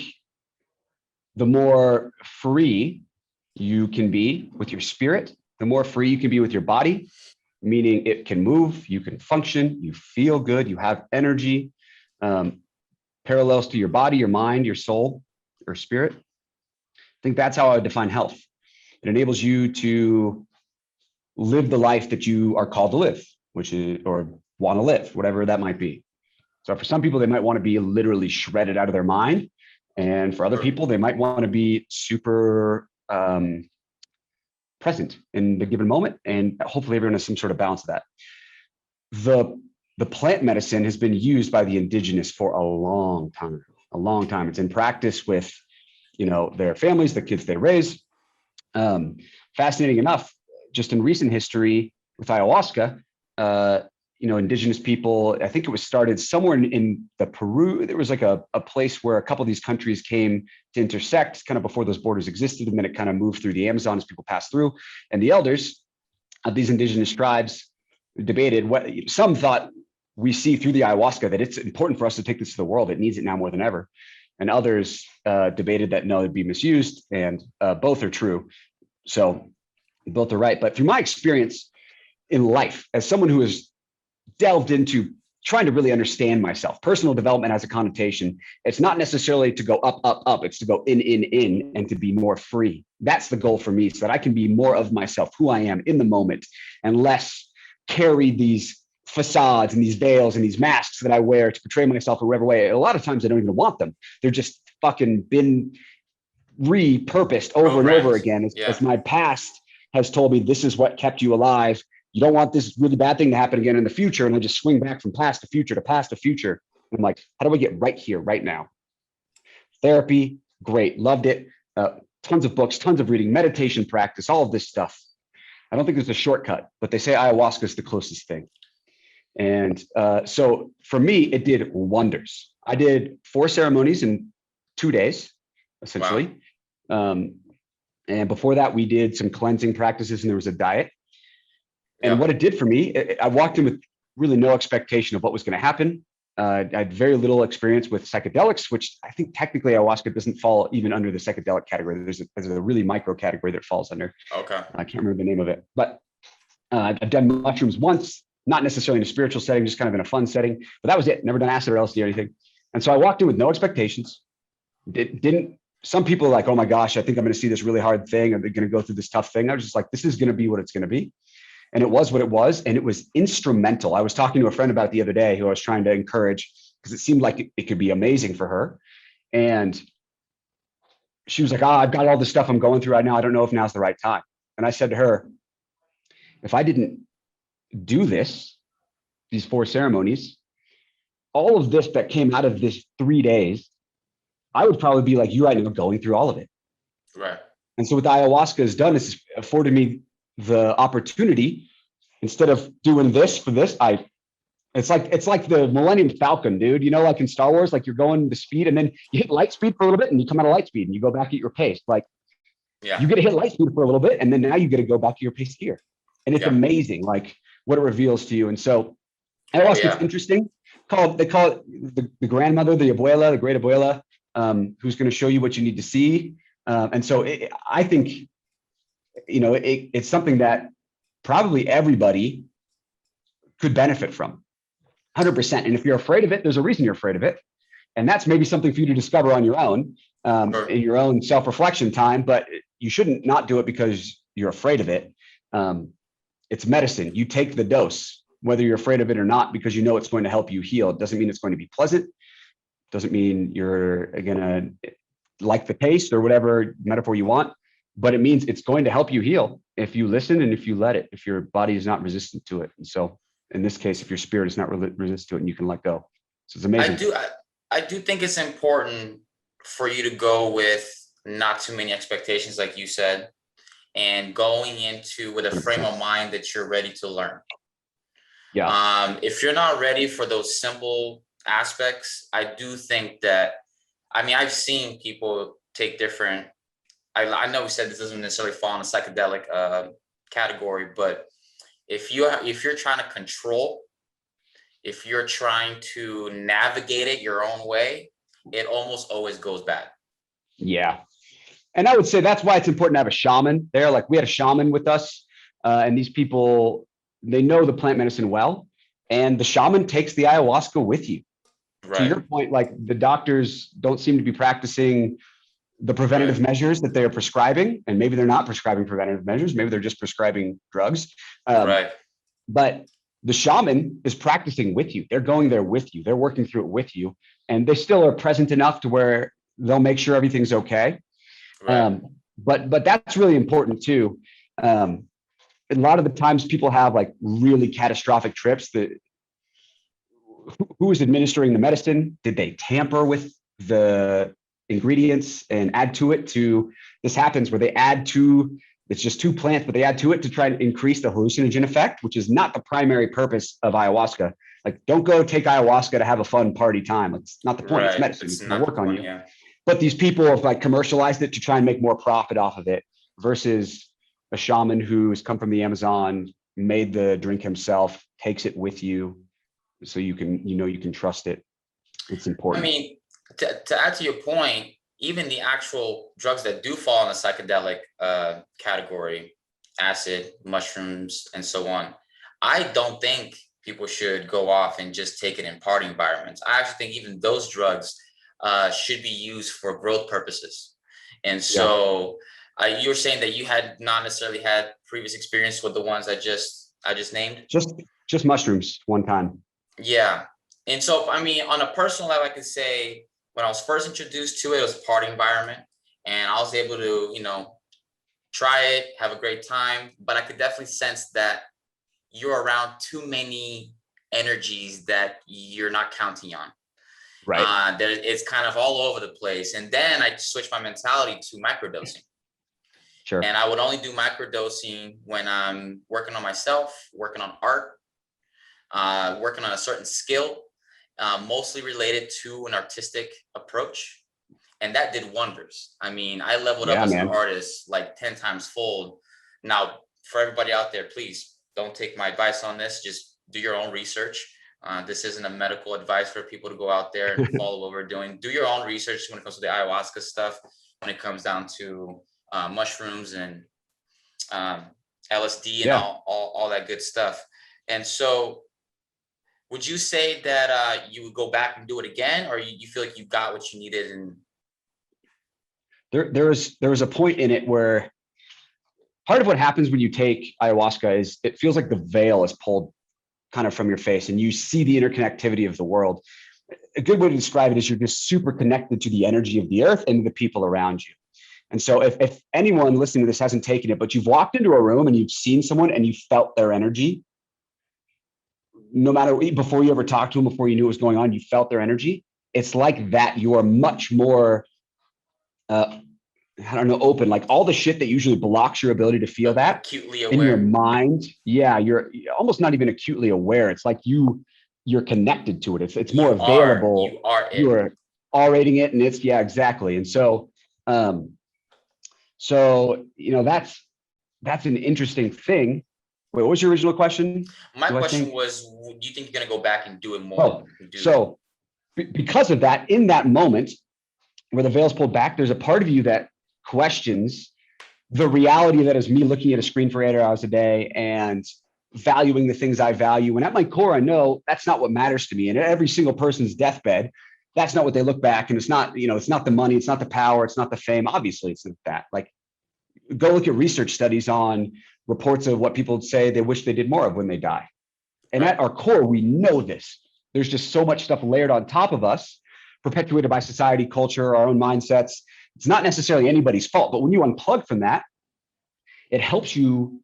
the more free you can be with your spirit, the more free you can be with your body, meaning it can move, you can function, you feel good, you have energy, parallels to your body, your mind, your soul, your spirit. I think that's how I would define health. It enables you to live the life that you are called to live, which is, or want to live, whatever that might be. So for some people, they might want to be literally shredded out of their mind. And for other people, they might want to be super present in the given moment. And hopefully everyone has some sort of balance of that. The plant medicine has been used by the indigenous for a long time, a long time. It's in practice with, their families, the kids they raise. Fascinating enough, just in recent history, with ayahuasca, indigenous people, I think it was started somewhere in the Peru. There was like a place where a couple of these countries came to intersect kind of before those borders existed. And then it kind of moved through the Amazon as people passed through. And the elders of these indigenous tribes debated what some thought we see through the ayahuasca, that it's important for us to take this to the world. It needs it now more than ever. And others debated that no, it'd be misused, and both are true. So both are right. But through my experience in life, as someone who has delved into trying to really understand myself, personal development has a connotation. It's not necessarily to go up, up, up. It's to go in, and to be more free. That's the goal for me, so that I can be more of myself, who I am in the moment, and less carry these facades and these veils and these masks that I wear to portray myself in whatever way. A lot of times I don't even want them. They're just fucking been repurposed over and over again as my past has told me this is what kept you alive. You don't want this really bad thing to happen again in the future. And I just swing back from past to future to past to future. And I'm like, how do I get right here, right now? Therapy, great. Loved it. Tons of books, tons of reading, meditation practice, all of this stuff. I don't think there's a shortcut, but they say ayahuasca is the closest thing. And so for me, it did wonders. I did 4 ceremonies in 2 days, essentially. Wow. And before that, we did some cleansing practices, and there was a diet. And what it did for me, I walked in with really no expectation of what was going to happen. I had very little experience with psychedelics, which I think technically ayahuasca doesn't fall even under the psychedelic category. There's a really micro category that it falls under. Okay. I can't remember the name of it, but I've done mushrooms once, not necessarily in a spiritual setting, just kind of in a fun setting, but that was it. Never done acid or LSD or anything. And so I walked in with no expectations. Some people are like, oh my gosh, I think I'm going to see this really hard thing. I'm going to go through this tough thing. I was just like, this is going to be what it's going to be. And it was what it was. And it was instrumental. I was talking to a friend about it the other day who I was trying to encourage because it seemed like it could be amazing for her. And she was like, I've got all this stuff I'm going through right now. I don't know if now's the right time. And I said to her, if I didn't do these 4 ceremonies, all of this that came out of this 3 days, I would probably be like you right now, going through all of it. Right. And so what the ayahuasca has done is afforded me the opportunity, instead of doing this for this, it's like the Millennium Falcon, dude. Like in Star Wars, like you're going the speed and then you hit light speed for a little bit and you come out of light speed and you go back at your pace. Like you get to hit light speed for a little bit and then now you get to go back to your pace here. And it's amazing, like what it reveals to you. And so ayahuasca is interesting. They call it the grandmother, the abuela, the great abuela, who's going to show you what you need to see. And so I think, it's something that probably everybody could benefit from 100%. And if you're afraid of it, there's a reason you're afraid of it. And that's maybe something for you to discover on your own, in your own self-reflection time, but you shouldn't not do it because you're afraid of it. It's medicine. You take the dose, whether you're afraid of it or not, because you know it's going to help you heal. It doesn't mean it's going to be pleasant. Doesn't mean you're going to like the taste or whatever metaphor you want. But it means it's going to help you heal if you listen and if you let it, if your body is not resistant to it. And so in this case, if your spirit is not resistant to it and you can let go. So it's amazing. I do think it's important for you to go with not too many expectations, like you said, and going into with a frame of mind that you're ready to learn. Yeah. If you're not ready for those simple aspects, I do think that, I've seen people take different, I know we said this doesn't necessarily fall in a psychedelic category, but if you're trying to control, if you're trying to navigate it your own way, it almost always goes bad. Yeah. And I would say that's why it's important to have a shaman there. Like we had a shaman with us, and these people, they know the plant medicine well, and the shaman takes the ayahuasca with you. Right. To your point, like the doctors don't seem to be practicing the preventative measures that they're prescribing, and maybe they're not prescribing preventative measures. Maybe they're just prescribing drugs. But the shaman is practicing with you. They're going there with you. They're working through it with you, and they still are present enough to where they'll make sure everything's okay. Right. But that's really important too. A lot of the times people have like really catastrophic trips. Who is administering the medicine? Did they tamper with the ingredients and add to it? This happens where they add to It's just two plants, but they add to it to try and increase the hallucinogen effect, which is not the primary purpose of ayahuasca. Like, don't go take ayahuasca to have a fun party time. Like, it's not the point. It's medicine. It's going to work on you. Yeah. But these people have like commercialized it to try and make more profit off of it versus a shaman who's come from the Amazon, made the drink himself, takes it with you so you can trust it. It's important. I mean, to add to your point, even the actual drugs that do fall in the psychedelic category, acid, mushrooms, and so on, I don't think people should go off and just take it in party environments. I actually think even those drugs should be used for growth purposes. And so you were saying that you had not necessarily had previous experience with the ones I just named? Just mushrooms one time. Yeah. And so, I mean, on a personal level, I could say when I was first introduced to it, it was a party environment, and I was able to, try it, have a great time. But I could definitely sense that you're around too many energies that you're not counting on. Right. That it's kind of all over the place. And then I switched my mentality to microdosing. Sure. And I would only do microdosing when I'm working on myself, working on art, working on a certain skill, mostly related to an artistic approach. And that did wonders. I mean, I leveled up as an artist like 10 times fold. Now, for everybody out there, please don't take my advice on this. Just do your own research. This isn't a medical advice for people to go out there and follow what we're doing. Do your own research when it comes to the ayahuasca stuff, when it comes down to mushrooms and LSD and all that good stuff. And so would you say that you would go back and do it again, or you feel like you got what you needed? And there was a point in it where part of what happens when you take ayahuasca is it feels like the veil is pulled kind of from your face and you see the interconnectivity of the world. A good way to describe it is you're just super connected to the energy of the earth and the people around you. And so if anyone listening to this hasn't taken it, but you've walked into a room and you've seen someone and you felt their energy, no matter, before you ever talked to them, before you knew what was going on, you felt their energy. It's like that. You are much more, open. Like all the shit that usually blocks your ability to feel that acutely aware in your mind. Yeah, you're almost not even acutely aware. It's like you're connected to it. It's more available. You are all-rating it, and it's exactly. And so, that's an interesting thing. Wait, what was your original question? My question was, do you think you're going to go back and do it more? Because of that, in that moment where the veil's pulled back, there's a part of you that questions the reality that is me looking at a screen for 8 hours a day and valuing the things I value. And at my core, I know that's not what matters to me. And at every single person's deathbed, that's not what they look back. And it's not, it's not the money, it's not the power, it's not the fame. Obviously, it's not that. Like, go look at research studies on reports of what people say they wish they did more of when they die. And at our core, we know this. There's just so much stuff layered on top of us, perpetuated by society, culture, our own mindsets. It's not necessarily anybody's fault, but when you unplug from that, it helps you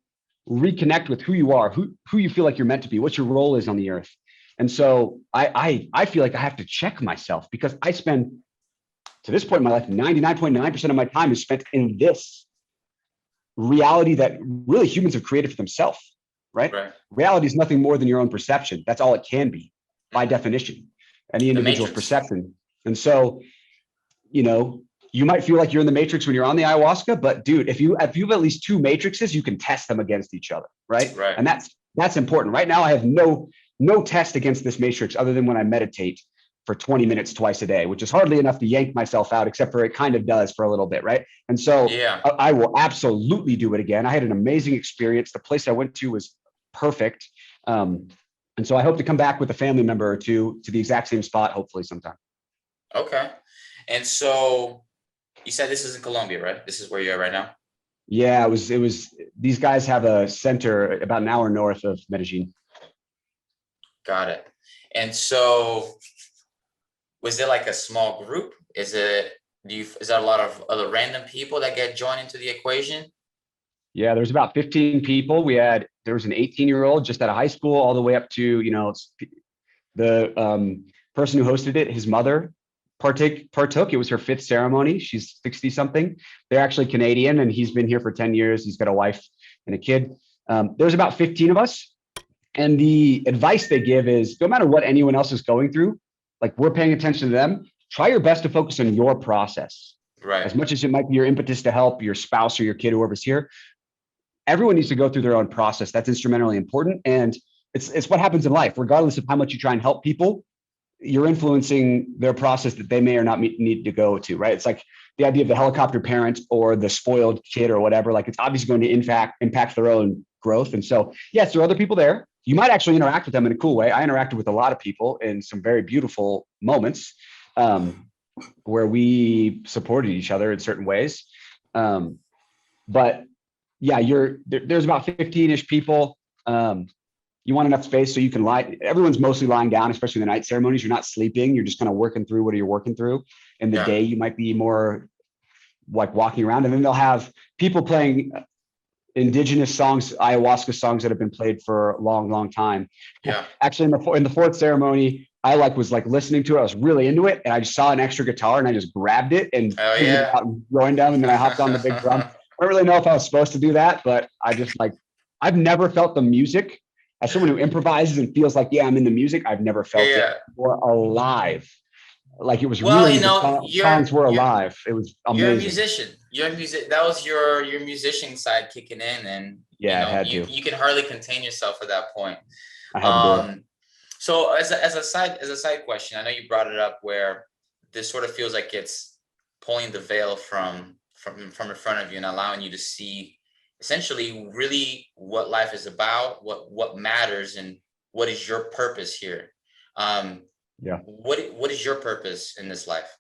reconnect with who you are, who you feel like you're meant to be, what your role is on the earth. And so I feel like I have to check myself because I spend, to this point in my life, 99.9% of my time is spent in this reality that really humans have created for themselves, right? Reality is nothing more than your own perception. That's all it can be by definition, any individual's perception. And so, you might feel like you're in the matrix when you're on the ayahuasca, but dude, if you have at least two matrices, you can test them against each other, right? And that's important. Right now, I have no test against this matrix other than when I meditate for 20 minutes twice a day, which is hardly enough to yank myself out, except for it kind of does for a little bit, right? And so I will absolutely do it again. I had an amazing experience. The place I went to was perfect. And so I hope to come back with a family member or two to the exact same spot, hopefully sometime. Okay. And so you said this is in Colombia, right? This is where you're at right now? Yeah, it was, these guys have a center about an hour north of Medellin. Got it. And so was it like a small group? Is that a lot of other random people that get joined into the equation? Yeah, there's about 15 people. There was an 18-year-old just out of high school all the way up to, the person who hosted it, his mother partook. It was her 5th ceremony. She's 60 something. They're actually Canadian, and he's been here for 10 years. He's got a wife and a kid. There's about 15 of us. And the advice they give is no matter what anyone else is going through, like we're paying attention to them, try your best to focus on your process. Right. As much as it might be your impetus to help your spouse or your kid, whoever's here, everyone needs to go through their own process. That's instrumentally important. And it's what happens in life, regardless of how much you try and help people, you're influencing their process that they may or not need to go to, right? It's like the idea of the helicopter parent or the spoiled kid or whatever, like it's obviously going to impact their own growth. And so, yes, there are other people there. You might actually interact with them in a cool way. I interacted with a lot of people in some very beautiful moments where we supported each other in certain ways. But yeah, there's about 15-ish people. You want enough space so you can lie. Everyone's mostly lying down, especially the night ceremonies. You're not sleeping. You're just kind of working through what you're working through. In the day, you might be more like walking around. And then they'll have people playing indigenous songs, ayahuasca songs that have been played for a long, long time. Yeah. Actually, in the 4th ceremony, I was listening to it. I was really into it. And I just saw an extra guitar and I just grabbed it and throwing down. And then I hopped on the big drum. I don't really know if I was supposed to do that, but I just I've never felt the music. As someone who improvises and feels like, yeah, I'm in the music, I've never felt it more alive. Like it was really, the songs were alive. It was amazing. You're a musician. That was your musician side kicking in, and you can hardly contain yourself at that point. I had to do it. So as a side question, I know you brought it up where this sort of feels like it's pulling the veil from in front of you and allowing you to see essentially really what life is about, what matters, and what is your purpose here. What is your purpose in this life?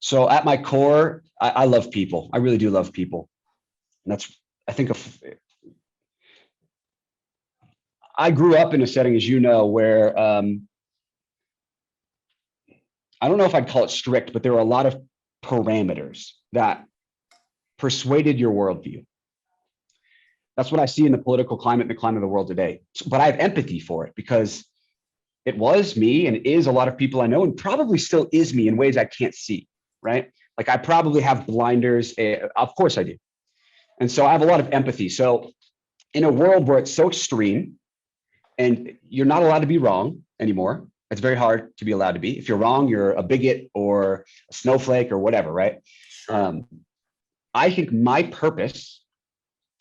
So at my core, I love people. I really do love people. And I grew up in a setting, as you know, where I don't know if I'd call it strict, but there were a lot of parameters that persuaded your worldview. That's what I see in the political climate and the climate of the world today. But I have empathy for it because it was me and is a lot of people I know, and probably still is me in ways I can't see, right? Like I probably have blinders. Of course I do. And so I have a lot of empathy. So in a world where it's so extreme and you're not allowed to be wrong anymore, it's very hard to be allowed to be. If you're wrong, you're a bigot or a snowflake or whatever, right? Sure. I think my purpose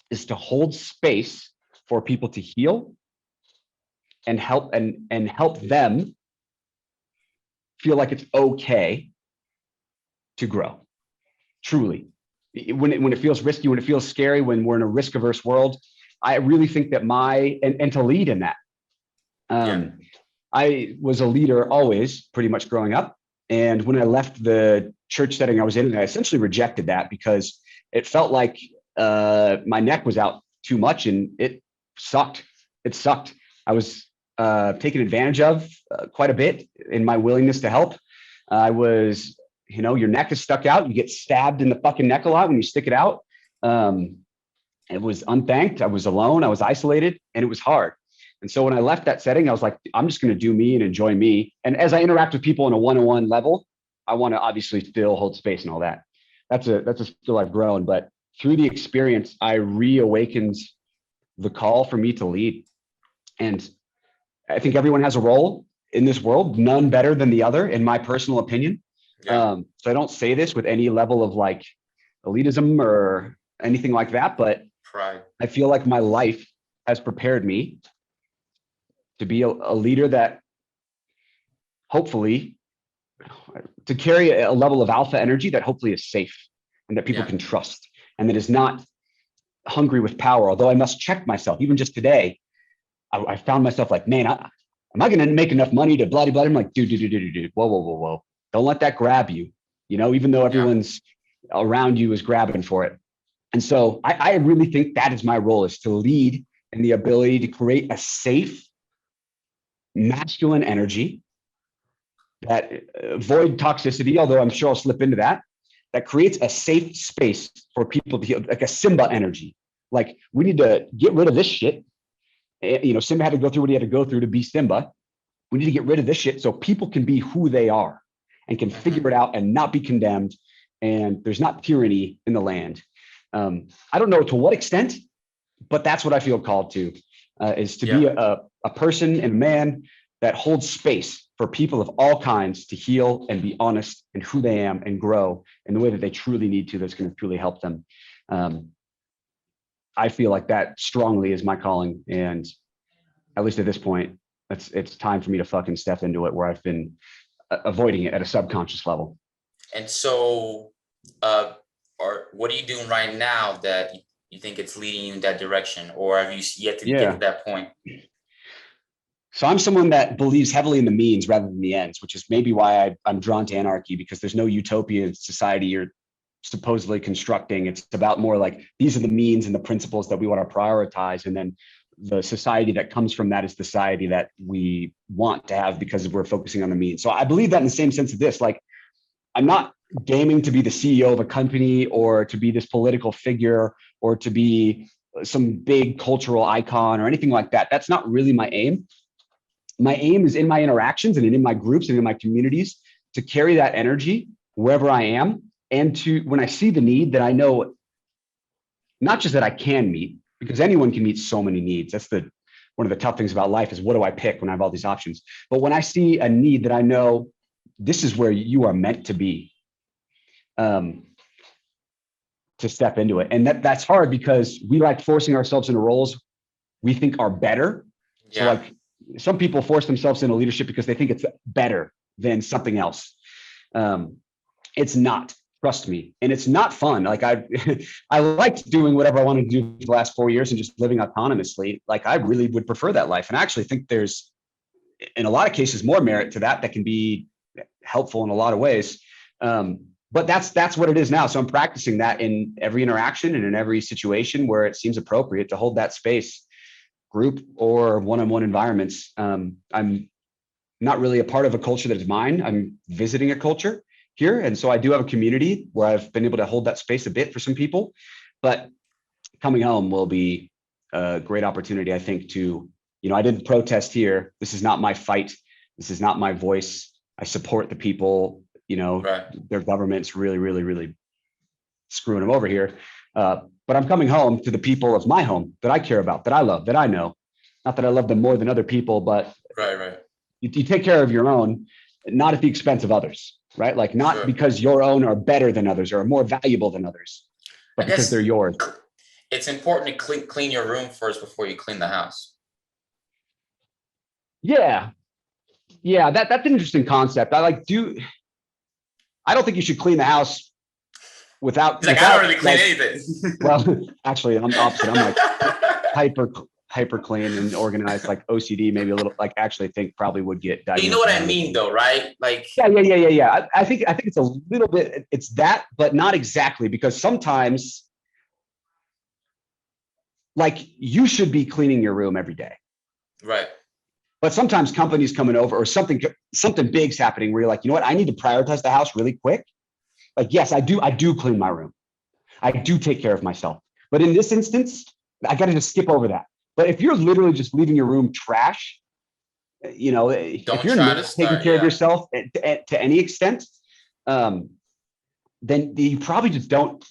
is to hold space for people to heal and help them feel like it's okay to grow. Truly, when it feels risky, when it feels scary, when we're in a risk-averse world, I really think that and to lead in that. I was a leader always, pretty much growing up. And when I left the church setting I was in, I essentially rejected that because it felt like my neck was out too much and it sucked. It sucked. I was taken advantage of quite a bit in my willingness to help. I was, your neck is stuck out. You get stabbed in the fucking neck a lot when you stick it out. It was unthanked. I was alone. I was isolated, and it was hard. And so when I left that setting, I was like, I'm just going to do me and enjoy me. And as I interact with people on a one-on-one level, I want to obviously still hold space and all that. That's a skill I've grown. But through the experience, I reawakened the call for me to lead. And I think everyone has a role in this world, none better than the other, in my personal opinion. So I don't say this with any level of like elitism or anything like that, but pride. I feel like my life has prepared me to be a leader that hopefully to carry a level of alpha energy that hopefully is safe and that people can trust and that is not hungry with power. Although I must check myself, even just today, I found myself like, man, am I going to make enough money to blah, blah, blah? I'm like, dude, whoa. Don't let that grab you, even though everyone's around you is grabbing for it. And so I really think that is my role, is to lead in the ability to create a safe, masculine energy that avoid toxicity, although I'm sure I'll slip into that creates a safe space for people to heal, like a Simba energy. Like we need to get rid of this shit Simba had to go through what he had to go through to be Simba. We need to get rid of this shit so people can be who they are and can figure it out and not be condemned. And there's not tyranny in the land. I don't know to what extent, but that's what I feel called to, is to be a person and a man that holds space for people of all kinds to heal and be honest in who they am and grow in the way that they truly need to, that's going to truly help them. I feel like that strongly is my calling. And at least at this point, it's time for me to fucking step into it, where I've been avoiding it at a subconscious level. And so, what are you doing right now that you think it's leading you in that direction, or have you yet to get to that point? So I'm someone that believes heavily in the means rather than the ends, which is maybe why I'm drawn to anarchy, because there's no utopian society you're supposedly constructing. It's about more like, these are the means and the principles that we want to prioritize. And then the society that comes from that is the society that we want to have, because we're focusing on the means. So I believe that in the same sense of this, like, I'm not gaming to be the CEO of a company or to be this political figure or to be some big cultural icon or anything like that. That's not really my aim. My aim is in my interactions and in my groups and in my communities to carry that energy wherever I am. And to, when I see the need that I know, not just that I can meet, because anyone can meet so many needs. That's one of the tough things about life, is what do I pick when I have all these options? But when I see a need that I know, this is where you are meant to be, to step into it. And that's hard because we like forcing ourselves into roles we think are better. So like, some people force themselves into leadership because they think it's better than something else. It's not, trust me. And it's not fun. Like I liked doing whatever I wanted to do for the last 4 years and just living autonomously. Like, I really would prefer that life. And I actually think there's, in a lot of cases, more merit to that can be helpful in a lot of ways. But that's what it is now. So I'm practicing that in every interaction and in every situation where it seems appropriate to hold that space, group or one-on-one environments. I'm not really a part of a culture that is mine. I'm visiting a culture here. And so I do have a community where I've been able to hold that space a bit for some people, but coming home will be a great opportunity, I think, to, I didn't protest here. This is not my fight. This is not my voice. I support the people, their government's really, really, really screwing them over here. But I'm coming home to the people of my home that I care about, that I love, that I know. Not that I love them more than other people, but you take care of your own, not at the expense of others, right? Like, not because your own are better than others or more valuable than others, but because they're yours. It's important to clean your room first before you clean the house. Yeah, that's an interesting concept. I don't think you should clean the house without. I don't really clean anything. Well, actually, I'm opposite. I'm like hyper clean and organized, like OCD, maybe a little. Like, actually, think probably would get diagnosed. You know what I mean, though, right? Like, yeah. I think it's a little bit. It's that, but not exactly, because sometimes, like, you should be cleaning your room every day, right? But sometimes companies coming over or something big's happening where you're like, you know what, I need to prioritize the house really quick. Like, yes, I do clean my room. I do take care of myself. But in this instance, I got to just skip over that. But if you're literally just leaving your room trash, if you're not taking care of yourself to any extent, then you probably just aren't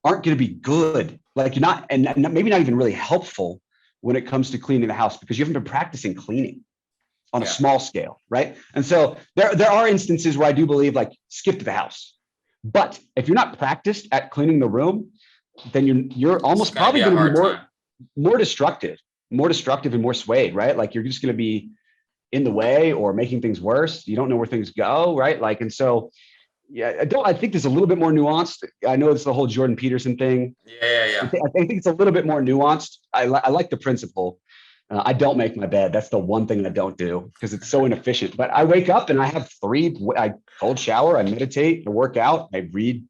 going to be good. Like, you're not, and maybe not even really helpful when it comes to cleaning the house, because you haven't been practicing cleaning on a small scale, right? And so there are instances where I do believe, like, skip to the house. But if you're not practiced at cleaning the room, then you're almost probably going to be more destructive and more swayed, right? Like, you're just going to be in the way or making things worse. You don't know where things go, right? Like, and so, I think there's a little bit more nuanced. I know it's the whole Jordan Peterson thing. Yeah. I think it's a little bit more nuanced. I like the principle. I don't make my bed. That's the one thing I don't do, because it's so inefficient. But I wake up and I have I cold shower, I meditate, I work out, I read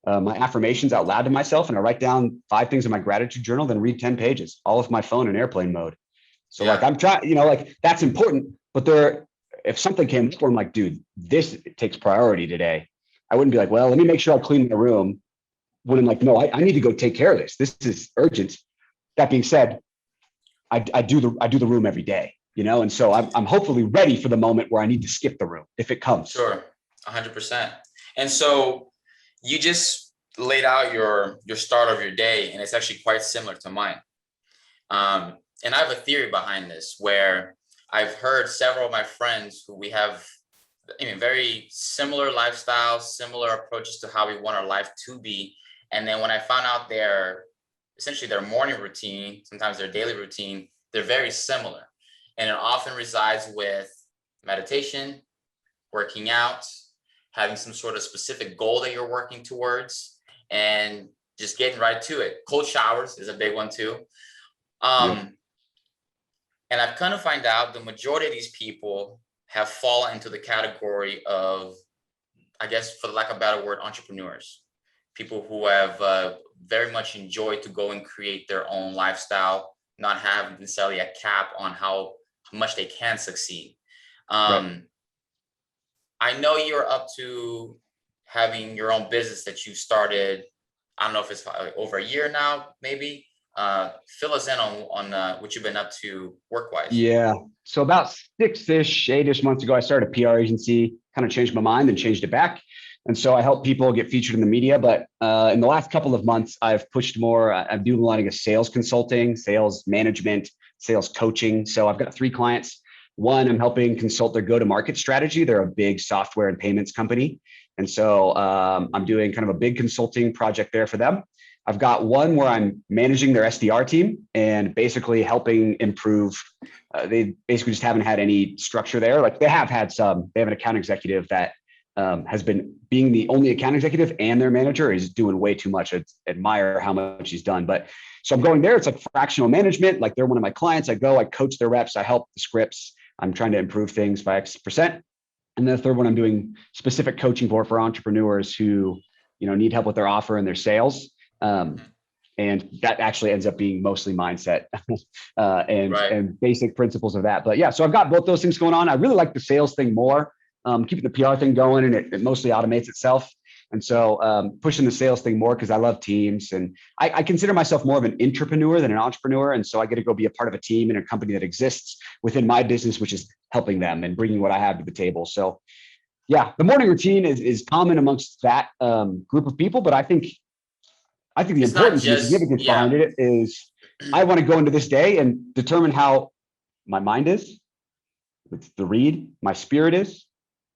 my affirmations out loud to myself, and I write down 5 things in my gratitude journal, then read 10 pages, all with my phone in airplane mode. So like, I'm trying, like, that's important. But if something came up where I'm like, dude, this takes priority today, I wouldn't be like, well, let me make sure I clean my room, when I'm like, no, I need to go take care of this. This is urgent. That being said, I do the room every day, and so I'm hopefully ready for the moment where I need to skip the room if it comes. Sure, 100%. And so you just laid out your start of your day, and it's actually quite similar to mine. And I have a theory behind this where I've heard several of my friends who we have, very similar lifestyles, similar approaches to how we want our life to be. And then when I found out essentially their morning routine, sometimes their daily routine, they're very similar. And it often resides with meditation, working out, having some sort of specific goal that you're working towards, and just getting right to it. Cold showers is a big one too. And I've kind of find out the majority of these people have fallen into the category of, I guess, for the lack of a better word, entrepreneurs. People who have very much enjoyed to go and create their own lifestyle, not have necessarily a cap on how much they can succeed. Right. I know you're up to having your own business that you started. I don't know if it's over a year now, maybe. Fill us in on what you've been up to work-wise. Yeah. So about 8-ish months ago, I started a PR agency, kind of changed my mind and changed it back. And so I help people get featured in the media. But in the last couple of months, I've pushed more. I'm doing a lot of sales consulting, sales management, sales coaching. So I've got 3 clients. One, I'm helping consult their go-to-market strategy. They're a big software and payments company. And so I'm doing kind of a big consulting project there for them. I've got one where I'm managing their SDR team and basically helping improve. They basically just haven't had any structure there. Like they have an account executive that has been being the only account executive, and their manager is doing way too much. I admire how much he's done. But so I'm going there. It's like fractional management. Like they're one of my clients. I go, I coach their reps. I help the scripts. I'm trying to improve things by X%. And then the third one I'm doing specific coaching for entrepreneurs who, need help with their offer and their sales. And that actually ends up being mostly mindset and basic principles of that. But yeah, so I've got both those things going on. I really like the sales thing more, keeping the PR thing going, and it mostly automates itself. And so pushing the sales thing more because I love teams, and I consider myself more of an intrapreneur than an entrepreneur. And so I get to go be a part of a team in a company that exists within my business, which is helping them and bringing what I have to the table. So yeah, the morning routine is common amongst that group of people, but I think the importance and significance behind it is I want to go into this day and determine how my mind is. It's the read. My spirit is.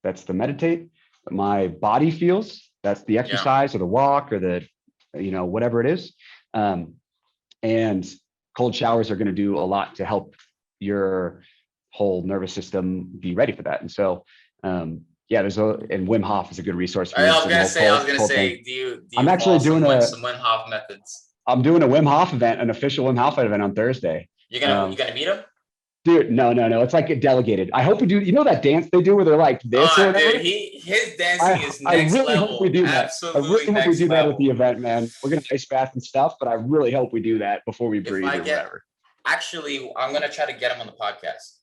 That's the meditate. My body feels. That's the exercise or the walk or the, whatever it is. And cold showers are going to do a lot to help your whole nervous system be ready for that. And so, and Wim Hof is a good resource. I was gonna say, do you I'm actually doing some Wim Hof methods? I'm doing a Wim Hof event, an official Wim Hof event on Thursday. You're gonna meet him? Dude, no. It's like delegated. I hope we do. You know that dance they do where they're like this? Dude, his dancing is next level. I really hope we do that. Absolutely, I really hope we do that at the event, man. We're gonna ice bath and stuff, but I really hope we do that before we breathe or whatever. Actually, I'm gonna try to get him on the podcast.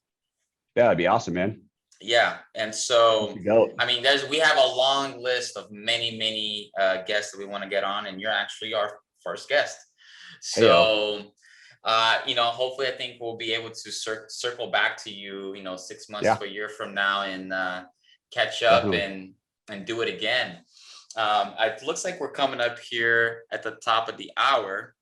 Yeah, that'd be awesome, man. Yeah, and so we have a long list of many guests that we want to get on, and you're actually our first guest. So, hopefully, I think we'll be able to circle back to you, 6 months to a year from now, and catch up and do it again. It looks like we're coming up here at the top of the hour.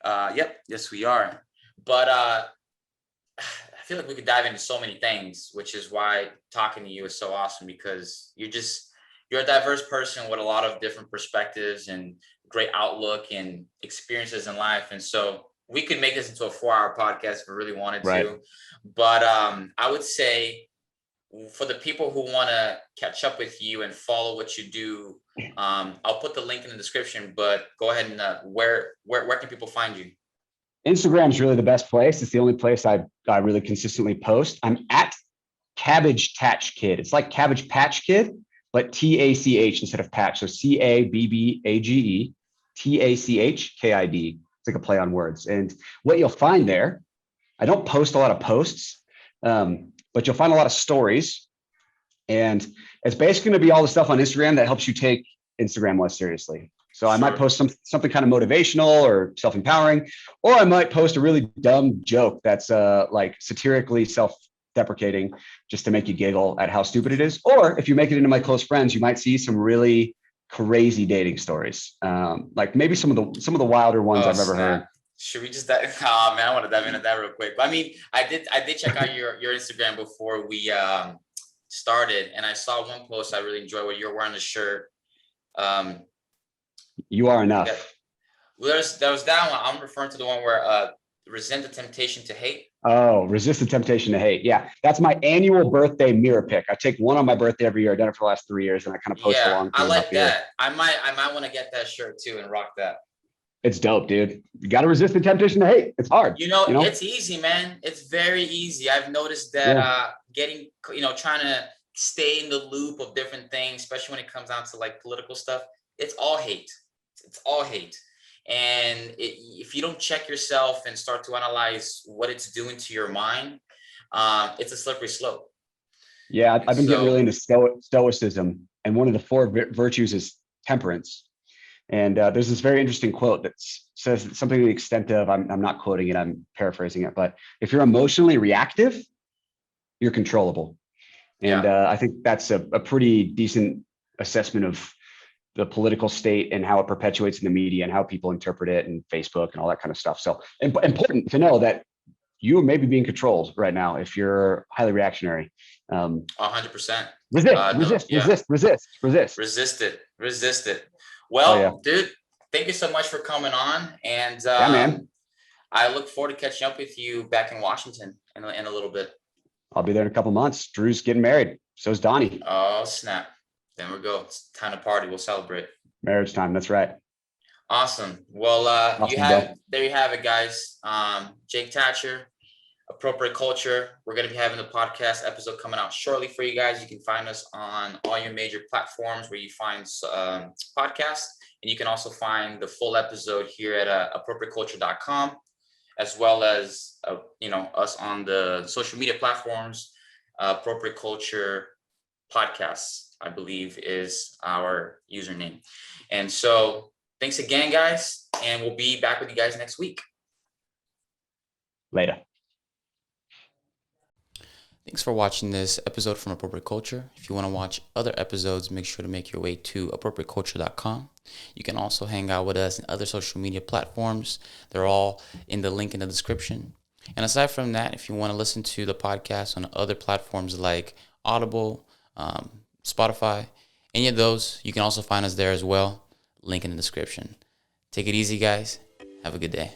Yes, we are. But I feel like we could dive into so many things, which is why talking to you is so awesome, because you're a diverse person with a lot of different perspectives and great outlook and experiences in life. And so we could make this into a 4-hour podcast if we really wanted to. But I would say for the people who want to catch up with you and follow what you do, I'll put the link in the description, but go ahead and where can people find you? Instagram is really the best place. It's the only place I really consistently post. I'm at Cabbage Tatch Kid. It's like Cabbage Patch Kid, but TACH instead of patch. So CABBAGE, TACHKID. It's like a play on words. And what you'll find there, I don't post a lot of posts, but you'll find a lot of stories. And it's basically going to be all the stuff on Instagram that helps you take Instagram less seriously. So I might post something kind of motivational or self-empowering, or I might post a really dumb joke that's like satirically self-deprecating just to make you giggle at how stupid it is. Or if you make it into my close friends, you might see some really crazy dating stories. Like maybe some of the wilder ones I've ever heard. Should we just dive? Oh man, I want to dive into that real quick. I mean, I did check out your Instagram before we started, and I saw one post I really enjoyed where you're wearing a shirt. You are enough. There was that one. I'm referring to the one where resist the temptation to hate. Oh, resist the temptation to hate. Yeah, that's my annual birthday mirror pick. I take one on my birthday every year. I've done it for the last 3 years, and I kind of post along. I like that. I might want to get that shirt too and rock that. It's dope, dude. You got to resist the temptation to hate. It's hard. It's easy, man. It's very easy. I've noticed that getting, trying to stay in the loop of different things, especially when it comes down to like political stuff, it's all hate. It's all hate. And if you don't check yourself and start to analyze what it's doing to your mind, it's a slippery slope. Yeah, I've been getting really into stoicism. And one of the 4 virtues is temperance. And there's this very interesting quote that says something to the extent of, I'm not quoting it, I'm paraphrasing it, but if you're emotionally reactive, you're controllable. And I think that's a pretty decent assessment of the political state and how it perpetuates in the media and how people interpret it and Facebook and all that kind of stuff. So important to know that you may be being controlled right now if you're highly reactionary. 100%. Resist it. Well, dude, thank you so much for coming on. And man. I look forward to catching up with you back in Washington in a little bit. I'll be there in a couple months. Drew's getting married. So's Donnie. Oh, snap. Then we go. It's time to party. We'll celebrate. Marriage time. That's right. Awesome. Well, there you have it, guys. Jake Tacher, Appropriate Culture. We're going to be having the podcast episode coming out shortly for you guys. You can find us on all your major platforms where you find podcasts. And you can also find the full episode here at appropriateculture.com, as well as, us on the social media platforms. Appropriate Culture Podcasts, I believe, is our username. And so thanks again, guys. And we'll be back with you guys next week. Later. Thanks for watching this episode from Appropriate Culture. If you want to watch other episodes, make sure to make your way to appropriateculture.com. You can also hang out with us in other social media platforms. They're all in the link in the description. And aside from that, if you want to listen to the podcast on other platforms like Audible, Spotify, any of those, you can also find us there as well. Link in the description. Take it easy, guys. Have a good day.